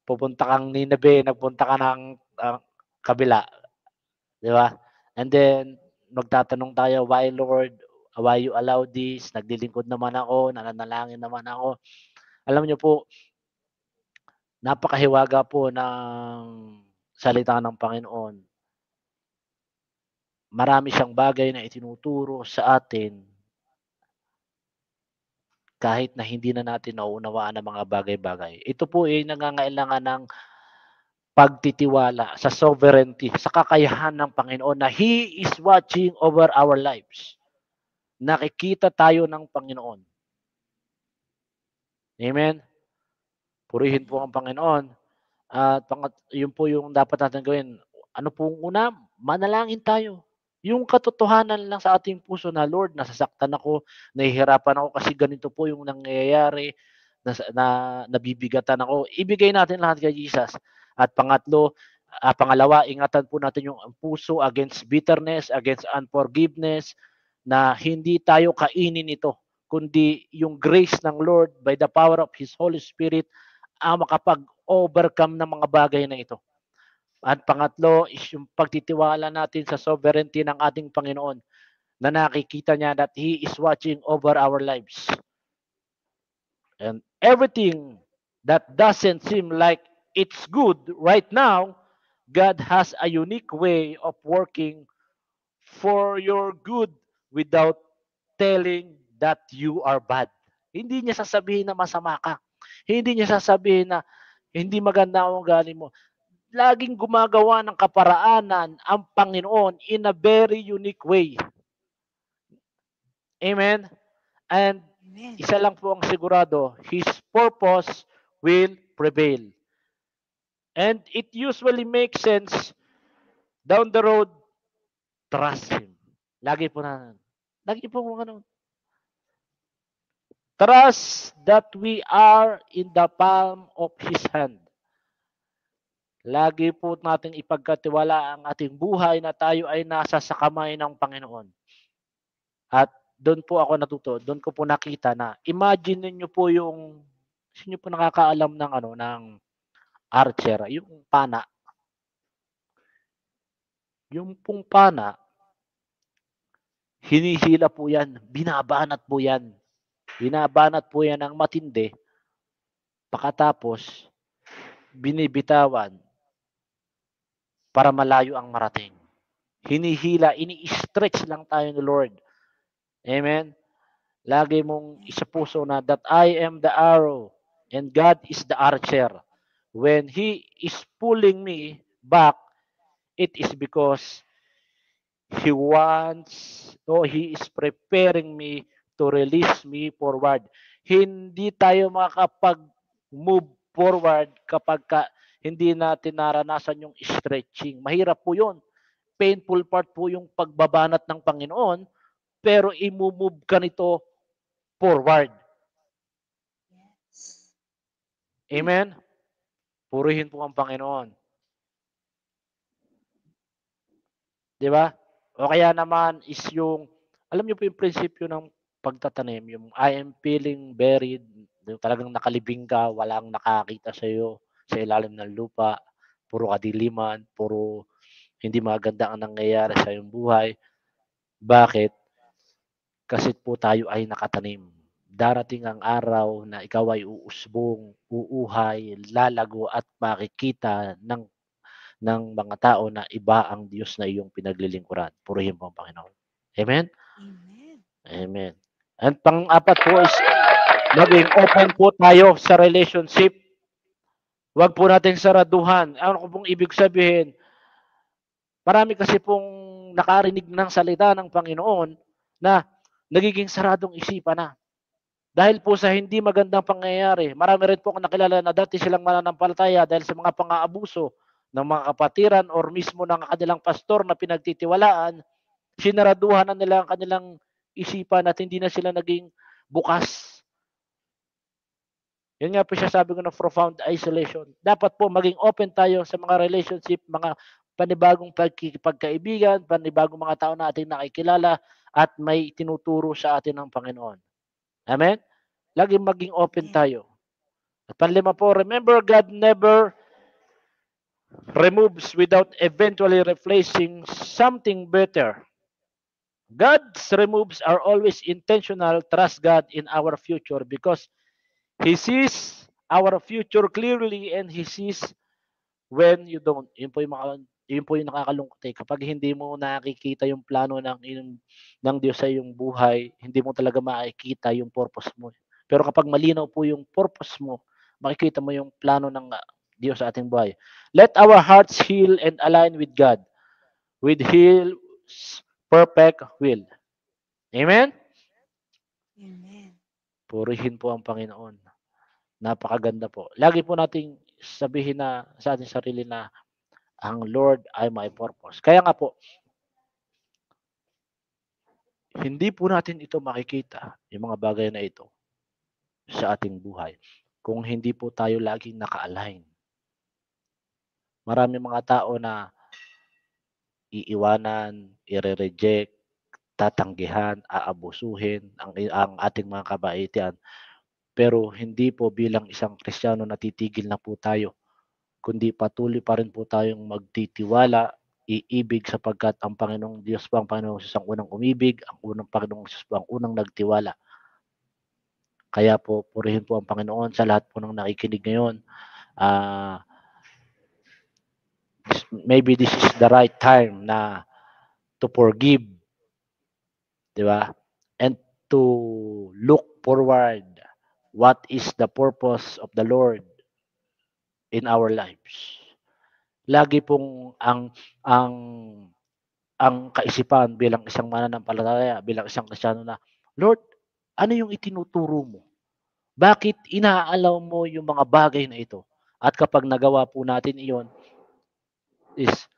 pupunta kang Nineveh, nagpunta ka ng kabila. Di ba? And then, magtatanong tayo, why Lord? Why you allow this? Naglilingkod naman ako, nananalangin naman ako. Alam niyo po, napakahiwaga po ng salita ng Panginoon. Marami siyang bagay na itinuturo sa atin kahit na hindi na natin nauunawaan ang mga bagay-bagay. Ito po ay nangangailangan ng pagtitiwala sa sovereignty, sa kakayahan ng Panginoon na He is watching over our lives. Nakikita tayo ng Panginoon. Amen? Purihin po ang Panginoon. At yun po yung dapat natin gawin. Ano pong una? Manalangin tayo. Yung katotohanan lang sa ating puso na, Lord, nasasaktan ako, nahihirapan ako kasi ganito po yung nangyayari, nabibigatan ako. Ibigay natin lahat kay Jesus. At pangalawa, ingatan po natin yung puso against bitterness, against unforgiveness, na hindi tayo kainin ito, kundi yung grace ng Lord by the power of His Holy Spirit ang makapag-overcome ng mga bagay na ito. At pangatlo is yung pagtitiwala natin sa sovereignty ng ating Panginoon na nakikita niya that He is watching over our lives. And everything that doesn't seem like it's good right now, God has a unique way of working for your good without telling that you are bad. Hindi niya sasabihin na masama ka. Hindi niya sasabihin na hindi maganda ang ugali mo. laging gumagawa ng kaparaanan ang Panginoon in a very unique way. Amen? And Amen. isa lang po ang sigurado, His purpose will prevail. And it usually makes sense down the road, trust Him. Lagi po ano, trust that we are in the palm of His hand. Lagi po nating ipagkatiwala ang ating buhay na tayo ay nasa sa kamay ng Panginoon. At doon po ako natuto, doon ko po nakita na imagine niyo po yung sino po nakakaalam ng ng archer, yung pana. Yung pong pana, hinihila po yan, binabanat po yan. Binabanat po yan ng matindi. Pagkatapos, binibitawan para malayo ang marating. Hinihila, ini-stretch lang tayo ni Lord. Amen? Lagi mong isapuso na that I am the arrow and God is the archer. When He is pulling me back, it is because He wants or He is preparing me to release me forward. Hindi tayo makakapag-move forward kapag hindi natin naranasan yung stretching. Mahirap po yun. Painful part po yung pagbabanat ng Panginoon, pero i-move ka nito forward. Amen? Purihin po ang Panginoon. Di ba? O kaya naman is yung, alam niyo po yung prinsipyo ng pagtatanim, yung I am feeling buried, yung talagang nakalibing ka, walang nakakita sa iyo sa ilalim ng lupa, puro kadiliman, puro hindi maganda ang nangyayari sa iyong buhay. Bakit? Kasi po tayo ay nakatanim. Darating ang araw na ikaw ay uusbong, uuhay, lalago at makikita ng mga tao na iba ang Diyos na iyong pinaglilingkuran. Purihin po ang Panginoon. Amen? Amen. Amen. And pang-apat po is maging open po tayo sa relationship. Huwag po nating saraduhan. Ano ko pong ibig sabihin? Marami kasi pong nakarinig ng salita ng Panginoon na nagiging saradong isipan na. Dahil po sa hindi magandang pangyayari, marami rin po akong nakilala na dati silang mananampalataya dahil sa mga pang-aabuso ng mga kapatiran or mismo ng kanilang pastor na pinagtitiwalaan, sinaraduhan na nila ang kanilang isipan at hindi na sila naging bukas. Yun nga po siya sabi ko ng profound isolation. Dapat po maging open tayo sa mga relationship, mga panibagong pagkaibigan, panibagong mga tao na ating nakikilala at may tinuturo sa atin ng Panginoon. Amen? Laging maging open tayo. At panlima po, remember God never removes without eventually replacing something better. God's removes are always intentional. Trust God in our future because He sees our future clearly and He sees when you don't. Yun po yung nakakalungkot eh. Kapag hindi mo nakikita yung plano ng Diyos sa iyong buhay, hindi mo talaga makikita yung purpose mo. Pero kapag malinaw po yung purpose mo, makikita mo yung plano ng Diyos sa ating buhay. Let our hearts heal and align with God, with His perfect will. Amen? Amen. Purihin po ang Panginoon. Napakaganda po. Lagi po nating sabihin na sa ating sarili na ang Lord ay my purpose. Kaya nga po, hindi po natin ito makikita, yung mga bagay na ito, sa ating buhay, kung hindi po tayo laging naka-align. Marami mga tao na iiwanan, i-reject, tatanggihan, aabusuhin ang ating mga kabaitan. Pero hindi po bilang isang Kristiyano natitigil na po tayo, kundi patuloy pa rin po tayong magtitiwala, iibig sapagkat ang Panginoong Diyos po ang Panginoong Jesus ang unang umibig, ang unang Panginoong Jesus po ang unang nagtiwala. Kaya po, purihin po ang Panginoon sa lahat po ng nakikinig ngayon. Maybe this is the right time na to forgive, di ba? And to look forward what is the purpose of the Lord in our lives. lagi pong ang kaisipan bilang isang mananampalataya, bilang isang Kristiyano na, Lord, ano yung itinuturo mo? Bakit inaalaw mo yung mga bagay na ito? At kapag nagawa po natin iyon, is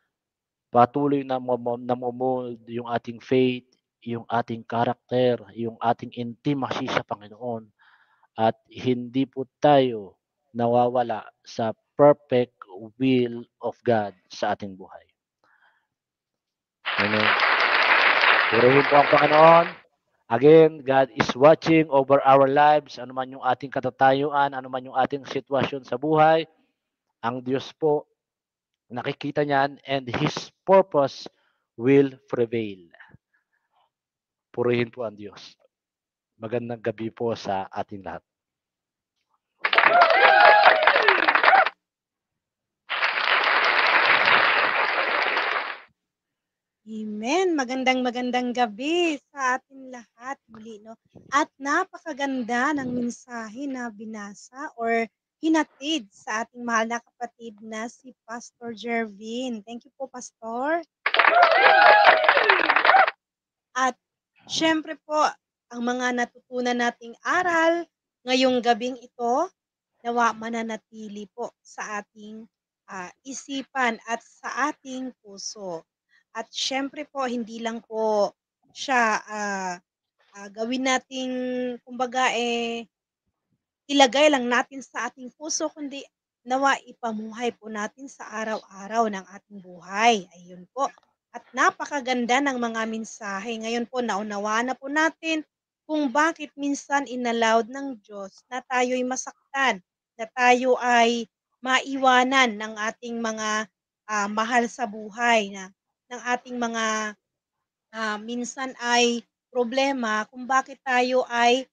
patuloy na namomold yung ating faith, yung ating character, yung ating intimacy sa Panginoon, at hindi po tayo nawawala sa perfect will of God sa ating buhay. Amen. Purihin po ang Panginoon. Again, God is watching over our lives. Ano man yung ating katatayuan, ano man yung ating sitwasyon sa buhay, ang Diyos po, nakikita niyan, and His purpose will prevail. Purihin po ang Diyos. Magandang gabi po sa ating lahat. Amen. Magandang gabi sa ating lahat muli, no? At napakaganda ng mensahe na binasa or hinatid sa ating mahal na kapatid na si Pastor Jervin. Thank you po, Pastor. At syempre po, ang mga natutunan nating aral ngayong gabing ito, nawa mananatili po sa ating isipan at sa ating puso. At syempre po, hindi lang po siya gawin nating, kumbaga, ilagay lang natin sa ating puso, kundi nawa ipamuhay po natin sa araw-araw ng ating buhay. Ayun po. At napakaganda ng mga mensahe. Ngayon po, naunawaan na po natin kung bakit minsan inallowed ng Diyos na tayo'y masaktan, na tayo ay maiwanan ng ating mga mahal sa buhay, ng ating mga minsan ay problema kung bakit tayo ay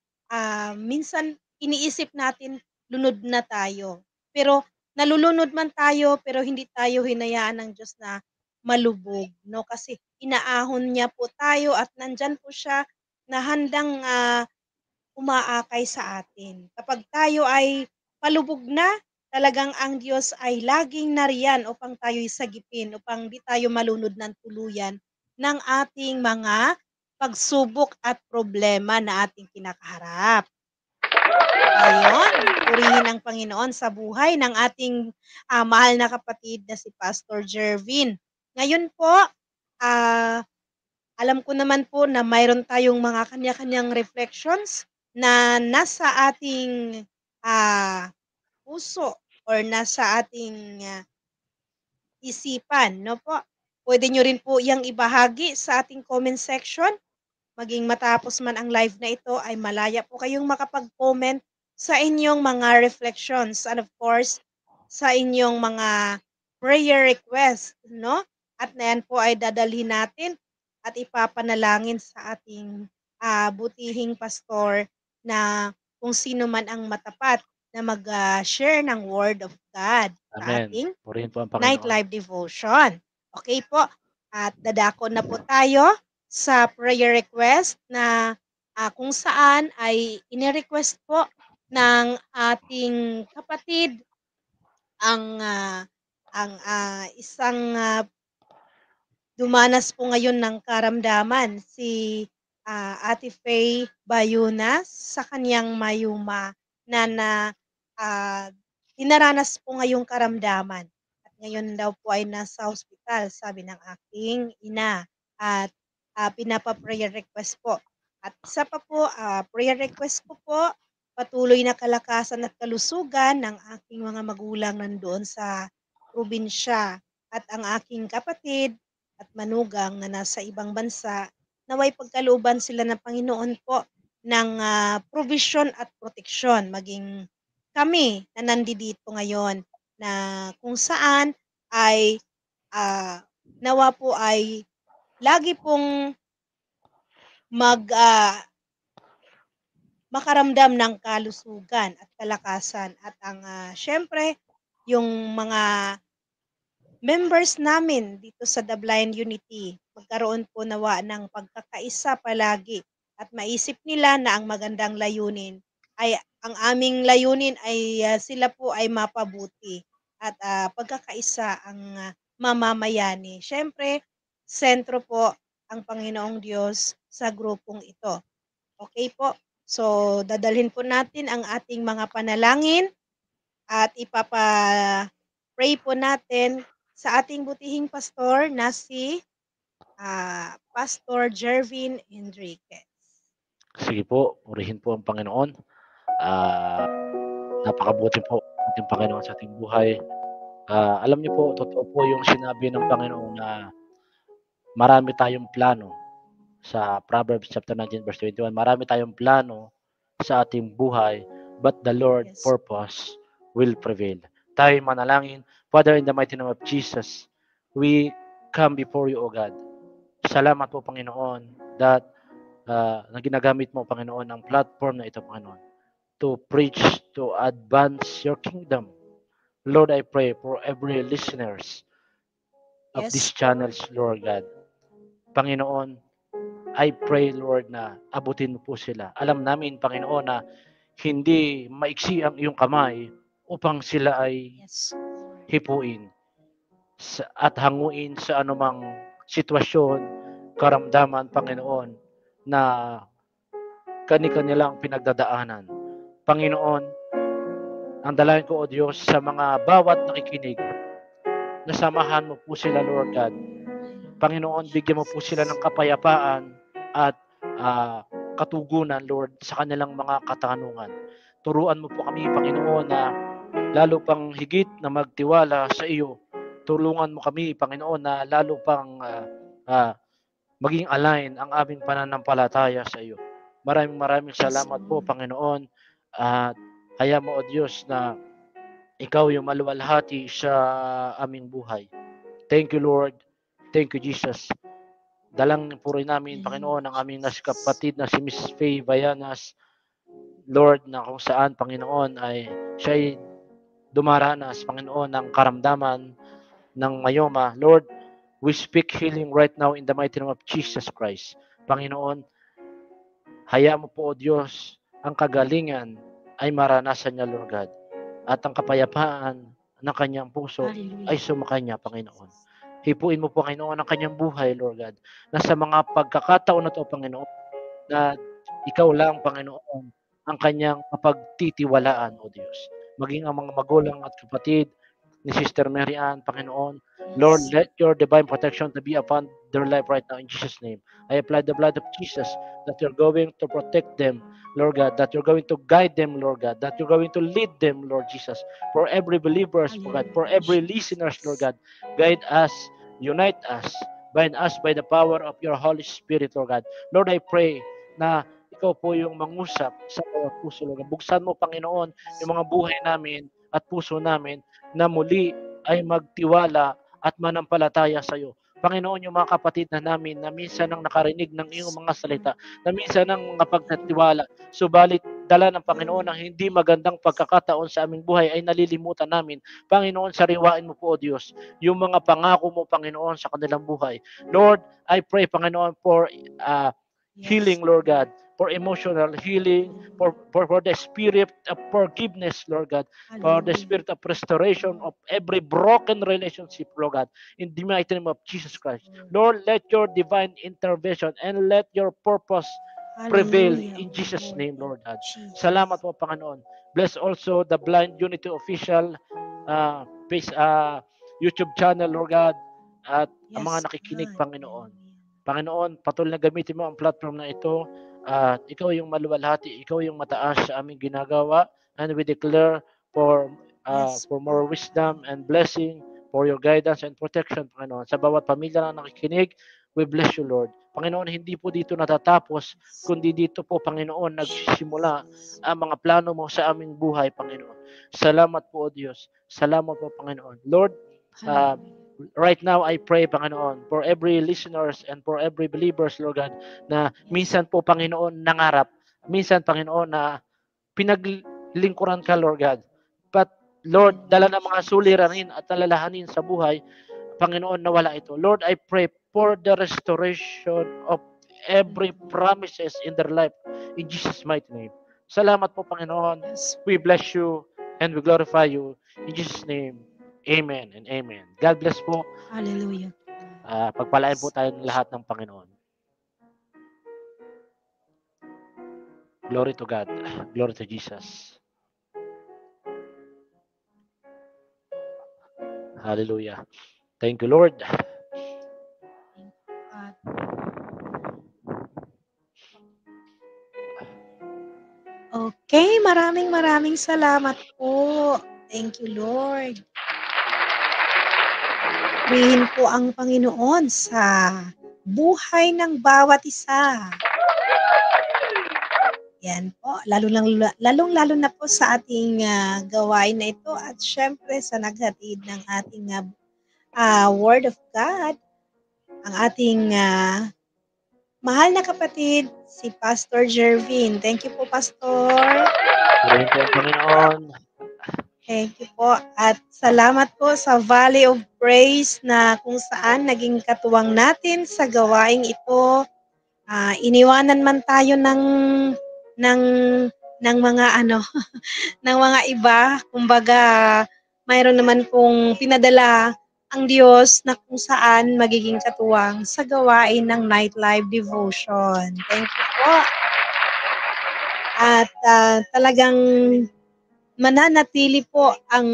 minsan iniisip natin lunod na tayo. Pero nalulunod man tayo pero hindi tayo hinayaan ng Diyos na malubog, no? Kasi inaahon niya po tayo at nandyan po siya na handang umaakay sa atin. Kapag tayo ay palubog na, talagang ang Diyos ay laging nariyan upang tayo'y sagipin, upang di tayo malunod ng tuluyan ng ating mga pagsubok at problema na ating kinakaharap. Ayun, purihin ang Panginoon sa buhay ng ating mahal na kapatid na si Pastor Jervin. Ngayon po, alam ko naman po na mayroon tayong mga kanya-kanyang reflections na nasa ating puso or nasa ating isipan, no po? Pwede nyo rin po iyang ibahagi sa ating comment section. Maging matapos man ang live na ito ay malaya po kayong makapag-comment sa inyong mga reflections and of course sa inyong mga prayer request, no? At na yan po ay dadalhin natin at ipapanalangin sa ating butihing pastor na kung sino man ang matapat na mag-share ng Word of God sa Amen. ating Purihin po ang Panginoon. Night Live Devotion. Okay po, at dadako na po tayo sa prayer request na kung saan ay ine-request po ng ating kapatid ang isang dumanas po ngayon ng karamdaman, si Ate Faye Bayunas sa kanyang mayuma na dinaranas po ngayong karamdaman. At ngayon daw po ay nasa hospital, sabi ng aking ina. At pinapa-prayer request po. At isa pa po, prayer request ko po, patuloy na kalakasan at kalusugan ng aking mga magulang nandoon sa probinsya at ang aking kapatid at manugang na nasa ibang bansa, naway pagkalooban sila ng Panginoon po ng provision at proteksyon, maging kami na nandito ngayon na kung saan ay nawa po ay lagi pong makaramdam ng kalusugan at kalakasan at ang syempre yung mga members namin dito sa The Blind Unity, magkaroon po nawa ng pagkakaisa palagi at maisip nila na ang magandang layunin ay ang aming layunin ay sila po ay mapabuti at pagkakaisa ang mamamayani. Siyempre, sentro po ang Panginoong Diyos sa grupong ito. Okay po? So, dadalhin po natin ang ating mga panalangin at ipapa-pray po natin sa ating butihing pastor na si Pastor Jervin Enriquez. Sige po, purihin po ang Panginoon. Napakabuti po ating Panginoon sa ating buhay. Alam niyo po, totoo po yung sinabi ng Panginoon na marami tayong plano. Sa Proverbs chapter 19 verse 21, marami tayong plano sa ating buhay, but the Lord Yes. purpose will prevail. Tayo manalangin. Father, in the mighty name of Jesus, we come before you, O God. Salamat po, Panginoon, that na ginagamit mo, Panginoon, ang platform na ito, Panginoon, to preach, to advance your kingdom. Lord, I pray for every listeners of Yes, these channels, Lord God. Panginoon, I pray, Lord, na abutin mo po sila. Alam namin, Panginoon, na hindi maiksi ang iyong kamay upang sila ay yes, hipuin at hanguin sa anumang sitwasyon, karamdaman, Panginoon, na kani-kanilang pinagdadaanan. Panginoon, ang dalangin ko, O Diyos, sa mga bawat nakikinig, nasamahan mo po sila, Lord God. Panginoon, bigyan mo po sila ng kapayapaan at katugunan, Lord, sa kanilang mga katanungan. Turuan mo po kami, Panginoon, na lalo pang higit na magtiwala sa iyo. Tulungan mo kami, Panginoon, na lalo pang maging align ang aming pananampalataya sa iyo. Maraming salamat po, Panginoon. At hayaan mo, O Diyos, na ikaw yung maluwalhati sa aming buhay. Thank you, Lord. Thank you, Jesus. Dalang po rin namin, Panginoon, ang aming kapatid na si Miss Faye Bayanas, Lord, na kung saan, Panginoon, ay siya'y dumaranas, Panginoon, ng karamdaman ng mayoma. Lord, we speak healing right now in the mighty name of Jesus Christ. Panginoon, hayaan mo po, O Diyos, ang kagalingan ay maranasan niya, Lord God. At ang kapayapaan ng kanyang puso ay sumakanya, Panginoon. Hipuin mo, Panginoon, ang kanyang buhay, Lord God. Na sa mga pagkakataon na ito, Panginoon, na ikaw lang, Panginoon, ang kanyang mapagtitiwalaan, O Diyos. Maging ang mga magulang at kapatid ni Sister Mary Ann, Panginoon, Lord, let your divine protection to be upon their life right now in Jesus' name. I apply the blood of Jesus that you're going to protect them, Lord God, that you're going to guide them, Lord God, that you're going to lead them, Lord Jesus, for every believers, Lord God, for every listeners, Lord God, guide us, unite us, bind us by the power of your Holy Spirit, Lord God. Lord, I pray na ikaw po yung mangusap sa bawat puso, Lord God. Buksan mo, Panginoon, yung mga buhay namin at puso namin na muli ay magtiwala at manampalataya sa iyo. Panginoon, yung mga kapatid na namin na minsan nang nakarinig ng iyong mga salita, na minsan nang mga pagtatiwala, subalit dala ng Panginoon ang hindi magandang pagkakataon sa aming buhay ay nalilimutan namin. Panginoon, sariwain mo po, O Diyos, yung mga pangako mo, Panginoon, sa kanilang buhay. Lord, I pray, Panginoon, for healing, Lord God, for emotional healing, for the spirit of forgiveness, Lord God, for the spirit of restoration of every broken relationship, Lord God, in the mighty name of Jesus Christ. Lord, let your divine intervention and let your purpose prevail in Jesus' name, Lord God. Salamat po, Panginoon. Bless also the Blind Unity Official YouTube channel, Lord God, at ang mga nakikinig, Panginoon. Panginoon, patuloy na gamitin mo ang platform na ito at ikaw yung maluwalhati, ikaw yung mataas sa aming ginagawa, and we declare for more wisdom and blessing, for your guidance and protection, Panginoon. Sa bawat pamilya na nakikinig, we bless you, Lord. Panginoon, hindi po dito natatapos, kundi dito po, Panginoon, nagsisimula ang mga plano mo sa aming buhay, Panginoon. Salamat po, O Diyos. Salamat po, Panginoon. Lord, right now, I pray, Panginoon, for every listeners and for every believers, Lord God, na minsan po, Panginoon, nangarap. Minsan, Panginoon, na pinaglingkuran ka, Lord God. But, Lord, dala ng mga suliranin at alalahanin sa buhay, Panginoon, nawala ito. Lord, I pray for the restoration of every promises in their life in Jesus' mighty name. Salamat po, Panginoon. We bless you and we glorify you in Jesus' name. Amen and amen. God bless po. Hallelujah. Pagpalain po tayo ng lahat ng Panginoon. Glory to God. Glory to Jesus. Hallelujah. Thank you, Lord. At okay, maraming salamat po. Thank you, Lord. Purihin po ang Panginoon sa buhay ng bawat isa. Yan po, lalong-lalo na po sa ating gawain na ito at syempre sa naghatid ng ating Word of God, ang ating mahal na kapatid, si Pastor Jervin. Thank you po, Pastor. Purihin po ang Panginoon. Thank you po. At salamat po sa Valley of Praise na kung saan naging katuwang natin sa gawaing ito. Iniwanan man tayo ng mga ng mga iba, kumbaga mayroon naman pong pinadala ang Diyos na kung saan magiging katuwang sa gawain ng Nightlife Devotion. Thank you po. At talagang mananatili po ang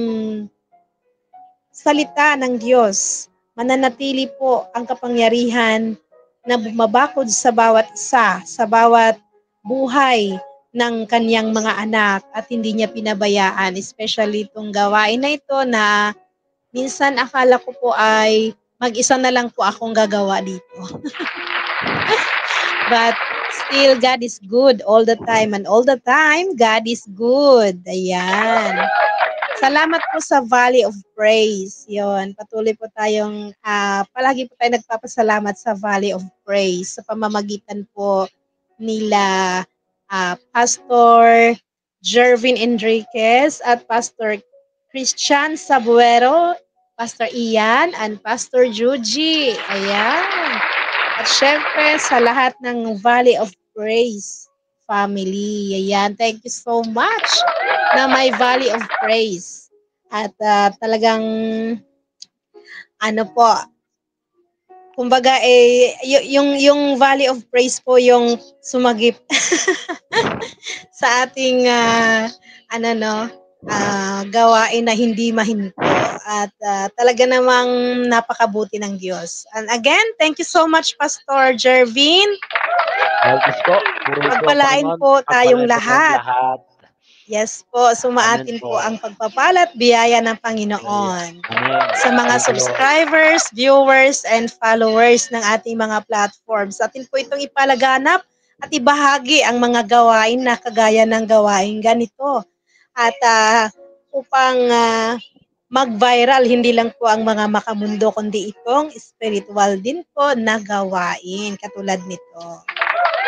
salita ng Diyos. Mananatili po ang kapangyarihan na bumabakod sa bawat isa, sa bawat buhay ng kanyang mga anak at hindi niya pinabayaan, especially itong gawain na ito na minsan akala ko po ay mag-isa na lang po akong gagawa dito. But still, God is good all the time and all the time, God is good. Ayan. Salamat po sa Valley of Praise. Yon, patuloy po tayong palagi po tayo nagpapasalamat sa Valley of Praise sa pamamagitan po nila Pastor Jervin Enriquez at Pastor Christian Sabuero, Pastor Ian, and Pastor Juji. Ayan. At syempre sa lahat ng Valley of Praise family. Ayan. Thank you so much na may Valley of Praise. At talagang ano po, kumbaga yung Valley of Praise po yung sumagip sa ating gawain na hindi mahinto. At talaga namang napakabuti ng Diyos. And again, thank you so much, Pastor Jervin. Pagpalain po tayong lahat. Yes po, sumaatin po ang pagpapala at biyaya ng Panginoon. Sa mga subscribers, viewers, and followers ng ating mga platforms. Atin po itong ipalaganap at ibahagi ang mga gawain na kagaya ng gawain ganito. At upang mag-viral, hindi lang po ang mga makamundo, kundi itong spiritual din po na gawain katulad nito.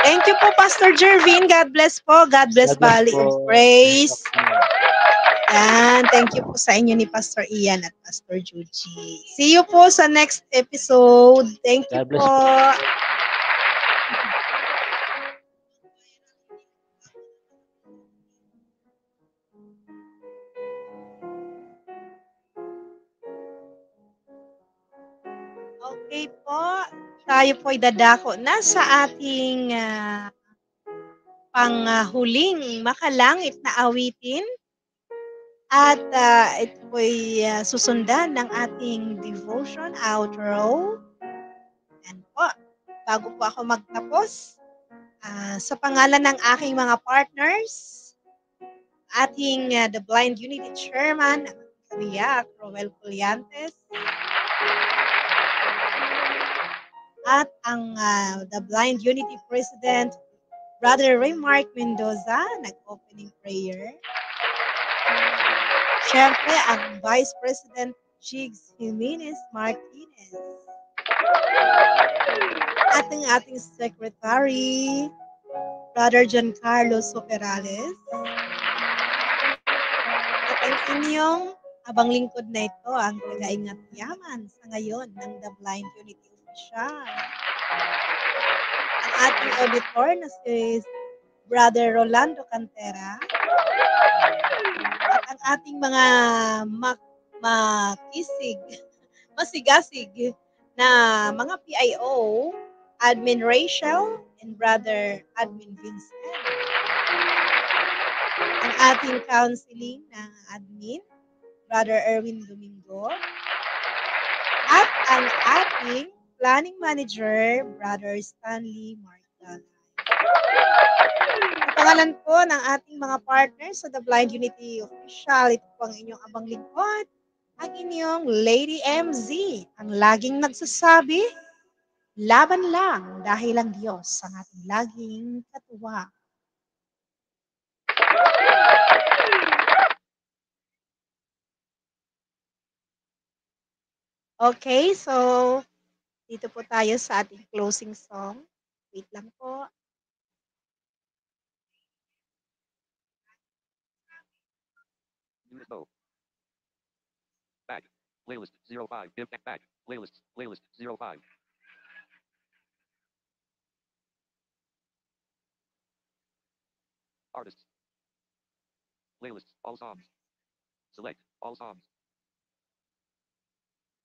Thank you po, Pastor Jervin. God bless po. God bless Valley of Praise. Yan. Thank you po sa inyo ni Pastor Ian at Pastor Juji. See you po sa next episode. Thank you po. Okay po. Tayo po ay dadako na sa ating panghuling makalangit na awitin. At ito po ay susundan ng ating devotion outro. And po, bago po ako magtapos, sa pangalan ng aking mga partners, ating The Blind Unity Chairman, Ria Crowell Puliantes, at ang The Blind Unity President, Brother Raymark Mendoza, nag-opening prayer. Siyempre, ang Vice President, Jigs Jimenez Martinez. At ang ating Secretary, Brother Giancarlo Soperales. At ang inyong abang lingkod na ito, ang tagaingat yaman sa ngayon ng The Blind Unity Official. Ang ating auditor na si Brother Rolando Cantera. At ang ating mga masigasig na mga PIO, Admin Rachel and Brother Admin Vincent. Ang ating counseling na admin, Brother Erwin Domingo. At ang ating planning manager, Brother Stanley Marcalay. Sa pangalan po ng ating mga partners sa The Blind Unity Official, ito po ang inyong abang lingkod, ang inyong Lady MZ, ang laging nagsasabi, laban lang dahil ang Diyos ang ating laging katuwang. Okay, so dito po tayo sa ating closing song. Wait lang po. Back. Playlist 05. Give back. Playlist 05. Artists. Playlist. All songs. Select. All songs.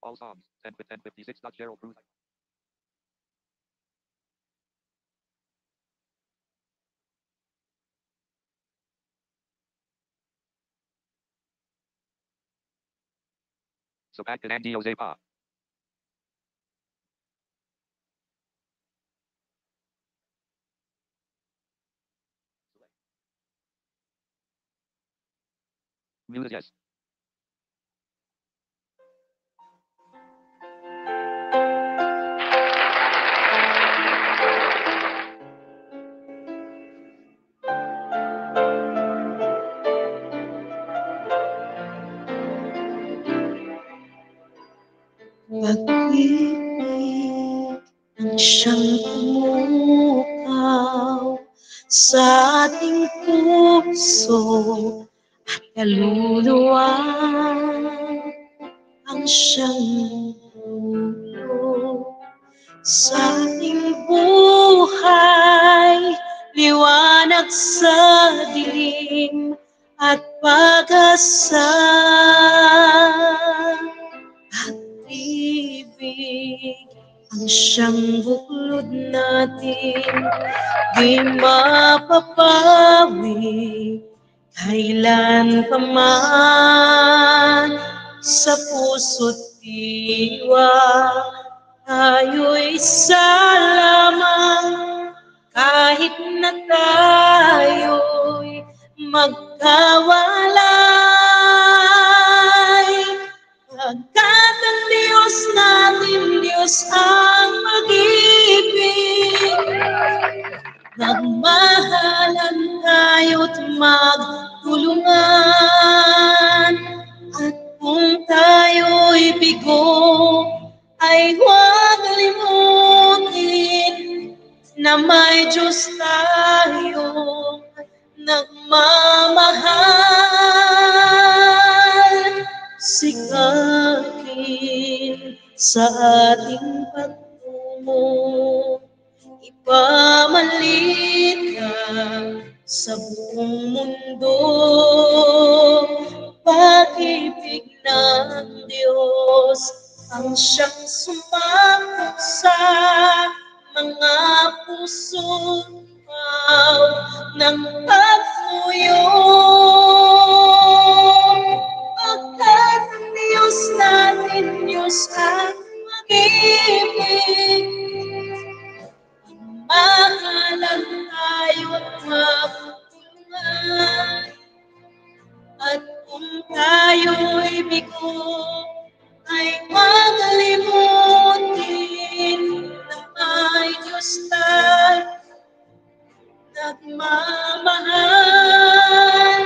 All songs. 10:56. Gerald Cruz. Sabat and Andy Ozepa. Muted yes. Pag-ibig ang siyang tumukaw sa ating puso at kaluluwa, ang siyang ulo sa ating buhay, liwanag sa dilim at pag-asa. Ibig ang siyang buklod natin, di mapapawi kailan pa man. Sa puso't diwa tayo'y isa lamang, kahit na tayo'y magkawalay. Pagkat ang Diyos natin, Diyos ang mag-ibig, magmahalan tayo't magtulungan. At kung tayo'y bigo, ay huwag limutin na may Diyos tayong nagmamahal. Sikapin sa ating pagtungo, ipamalit ka sa buong mundo. Pag-ibig ng Diyos ang siyang sumangkot sa mga puso't ng pagpuyo. Pagkat ang Diyos natin, Diyos ang mag-ibig, mahalan tayo't magtulungan. At kung tayo'y bigo, ay huwag limutin na may Diyos tayo nagmamahal.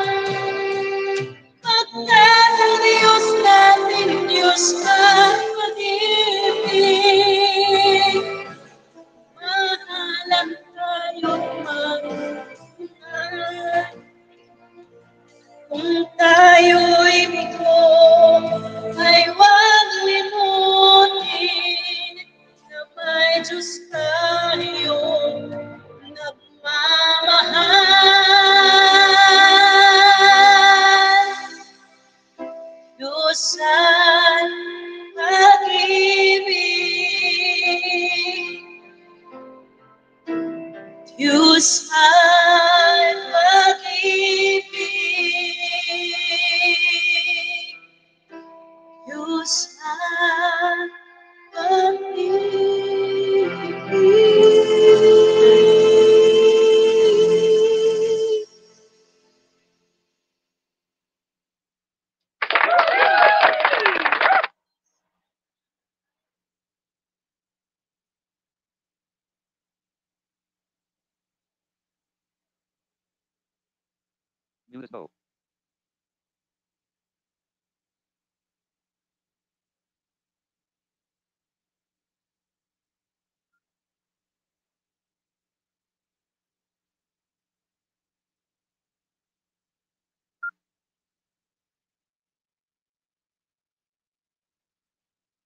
Pagkat ang Diyos natin, Diyos ang mag-ibig, mahalan tayo't magmahal. Kung tayo'y bigo, ay Diyusan pag-ibig. Diyusan pag-ibig. Diyusan pag-ibig. Music mode.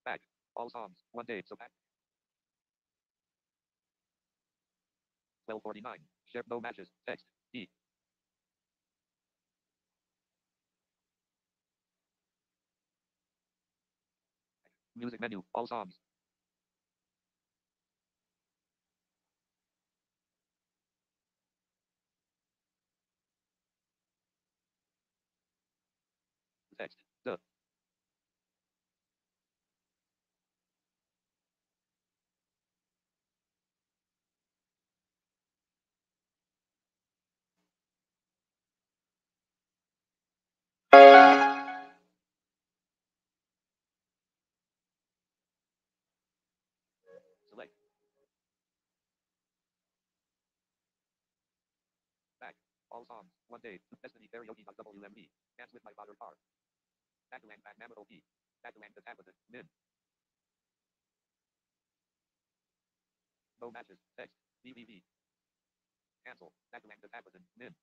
Back. All songs. 1 day. So back. 12:49. Share no matches. Text. E. Music menu. All songs. Text. The. Select. Back. All songs. 1 day. Destiny karaoke.wmb. Dance with my father car. Tatuang back Mammoth OP. Tatuang the Tabitha. Min. No matches. Text. BVB. Cancel. Tatuang the Tabitha. Min.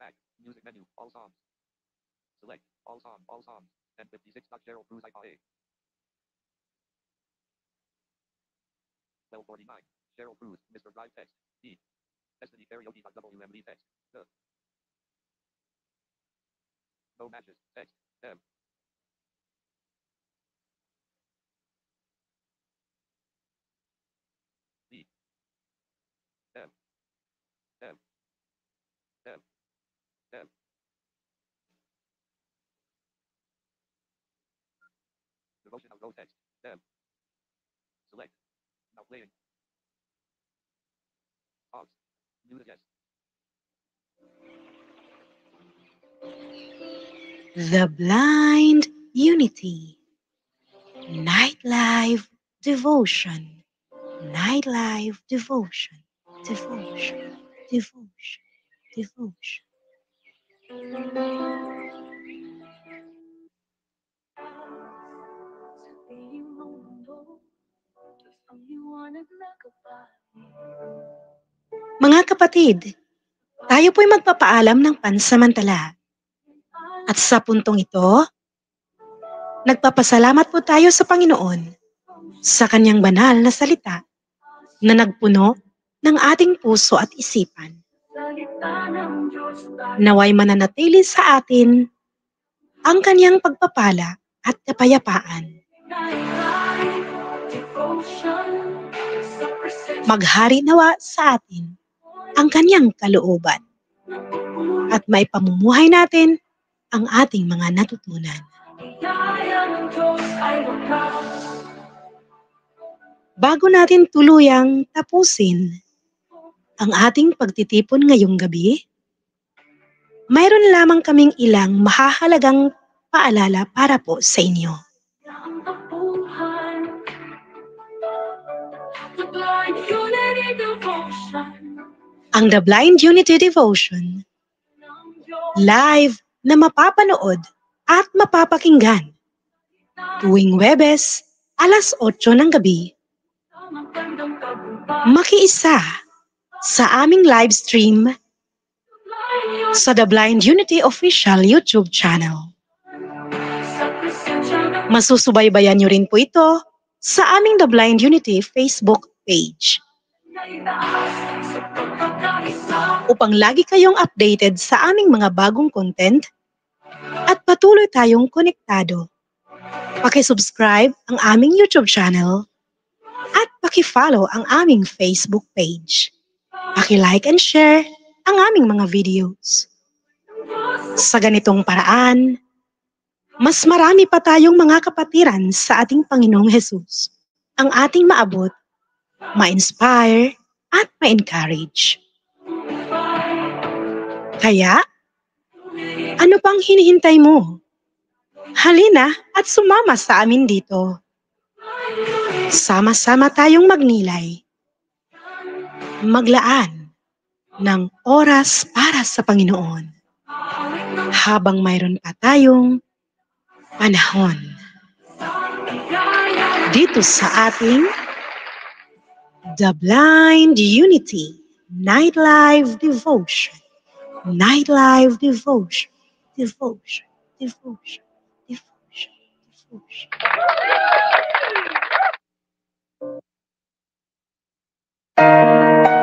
Back. Music menu. All songs. Select. All songs. All songs. 10:56. Cheryl Cruz IPA. 12:49. Cheryl Cruz. Mr. Drive text. D. Destiny karaoke.wmb text. The. No matches. Text. M. D. M. M. M. M. Devotional go text. M. Select. Now playing. Pause. Music yes. The Blind Unity Nightlife Devotion. Nightlife Devotion. Devotion. Devotion. Devotion. Sabihin mong mundo, ang liwanag na kapalit. Mga kapatid, tayo po'y magpapaalam ng pansamantala. At sa puntong ito, nagpapasalamat po tayo sa Panginoon sa kanyang banal na salita na nagpuno ng ating puso at isipan. Salita ng Diyos tayo. Naway mananatili sa atin ang kanyang pagpapala at kapayapaan. Nightlife devotion sa presensya Maghari nawa sa atin ang kanyang kalooban at maipamumuhay natin ang ating mga natutunan. biyaya ng Diyos ay wakas. Bago natin tuluyang tapusin ang ating pagtitipon ngayong gabi, mayroon lamang kaming ilang mahahalagang paalala para po sa inyo. Ang tapuhan, the blind unity devotion Ang The Blind Unity Devotion, ng Diyos. live na mapapanood at mapapakinggan tuwing Huwebes, alas 8 ng gabi, Sa magandang tagumpay, makiisa sa aming live stream sa The Blind Unity Official YouTube channel. sa presensya ng Masusubaybayan nyo rin po ito sa aming The Blind Unity Facebook page naitaas sa pagkakaisa. upang lagi kayong updated sa aming mga bagong content at patuloy tayong konektado. Paki-subscribe ang aming YouTube channel at paki-follow ang aming Facebook page. Paki-like and share ang aming mga videos. Sa ganitong paraan, mas marami pa tayong mga kapatiran sa ating Panginoong Hesus ang ating maabot, ma-inspire, at ma-encourage. Kaya, ano pang hinihintay mo? Halina at sumama sa amin dito. Sama-sama tayong magnilay, maglaan ng oras para sa Panginoon habang mayroon pa tayong panahon. Dito sa ating The Blind Unity Night Live Devotion. Night Live Devotion. Devotion. Devotion. Devotion. Devotion.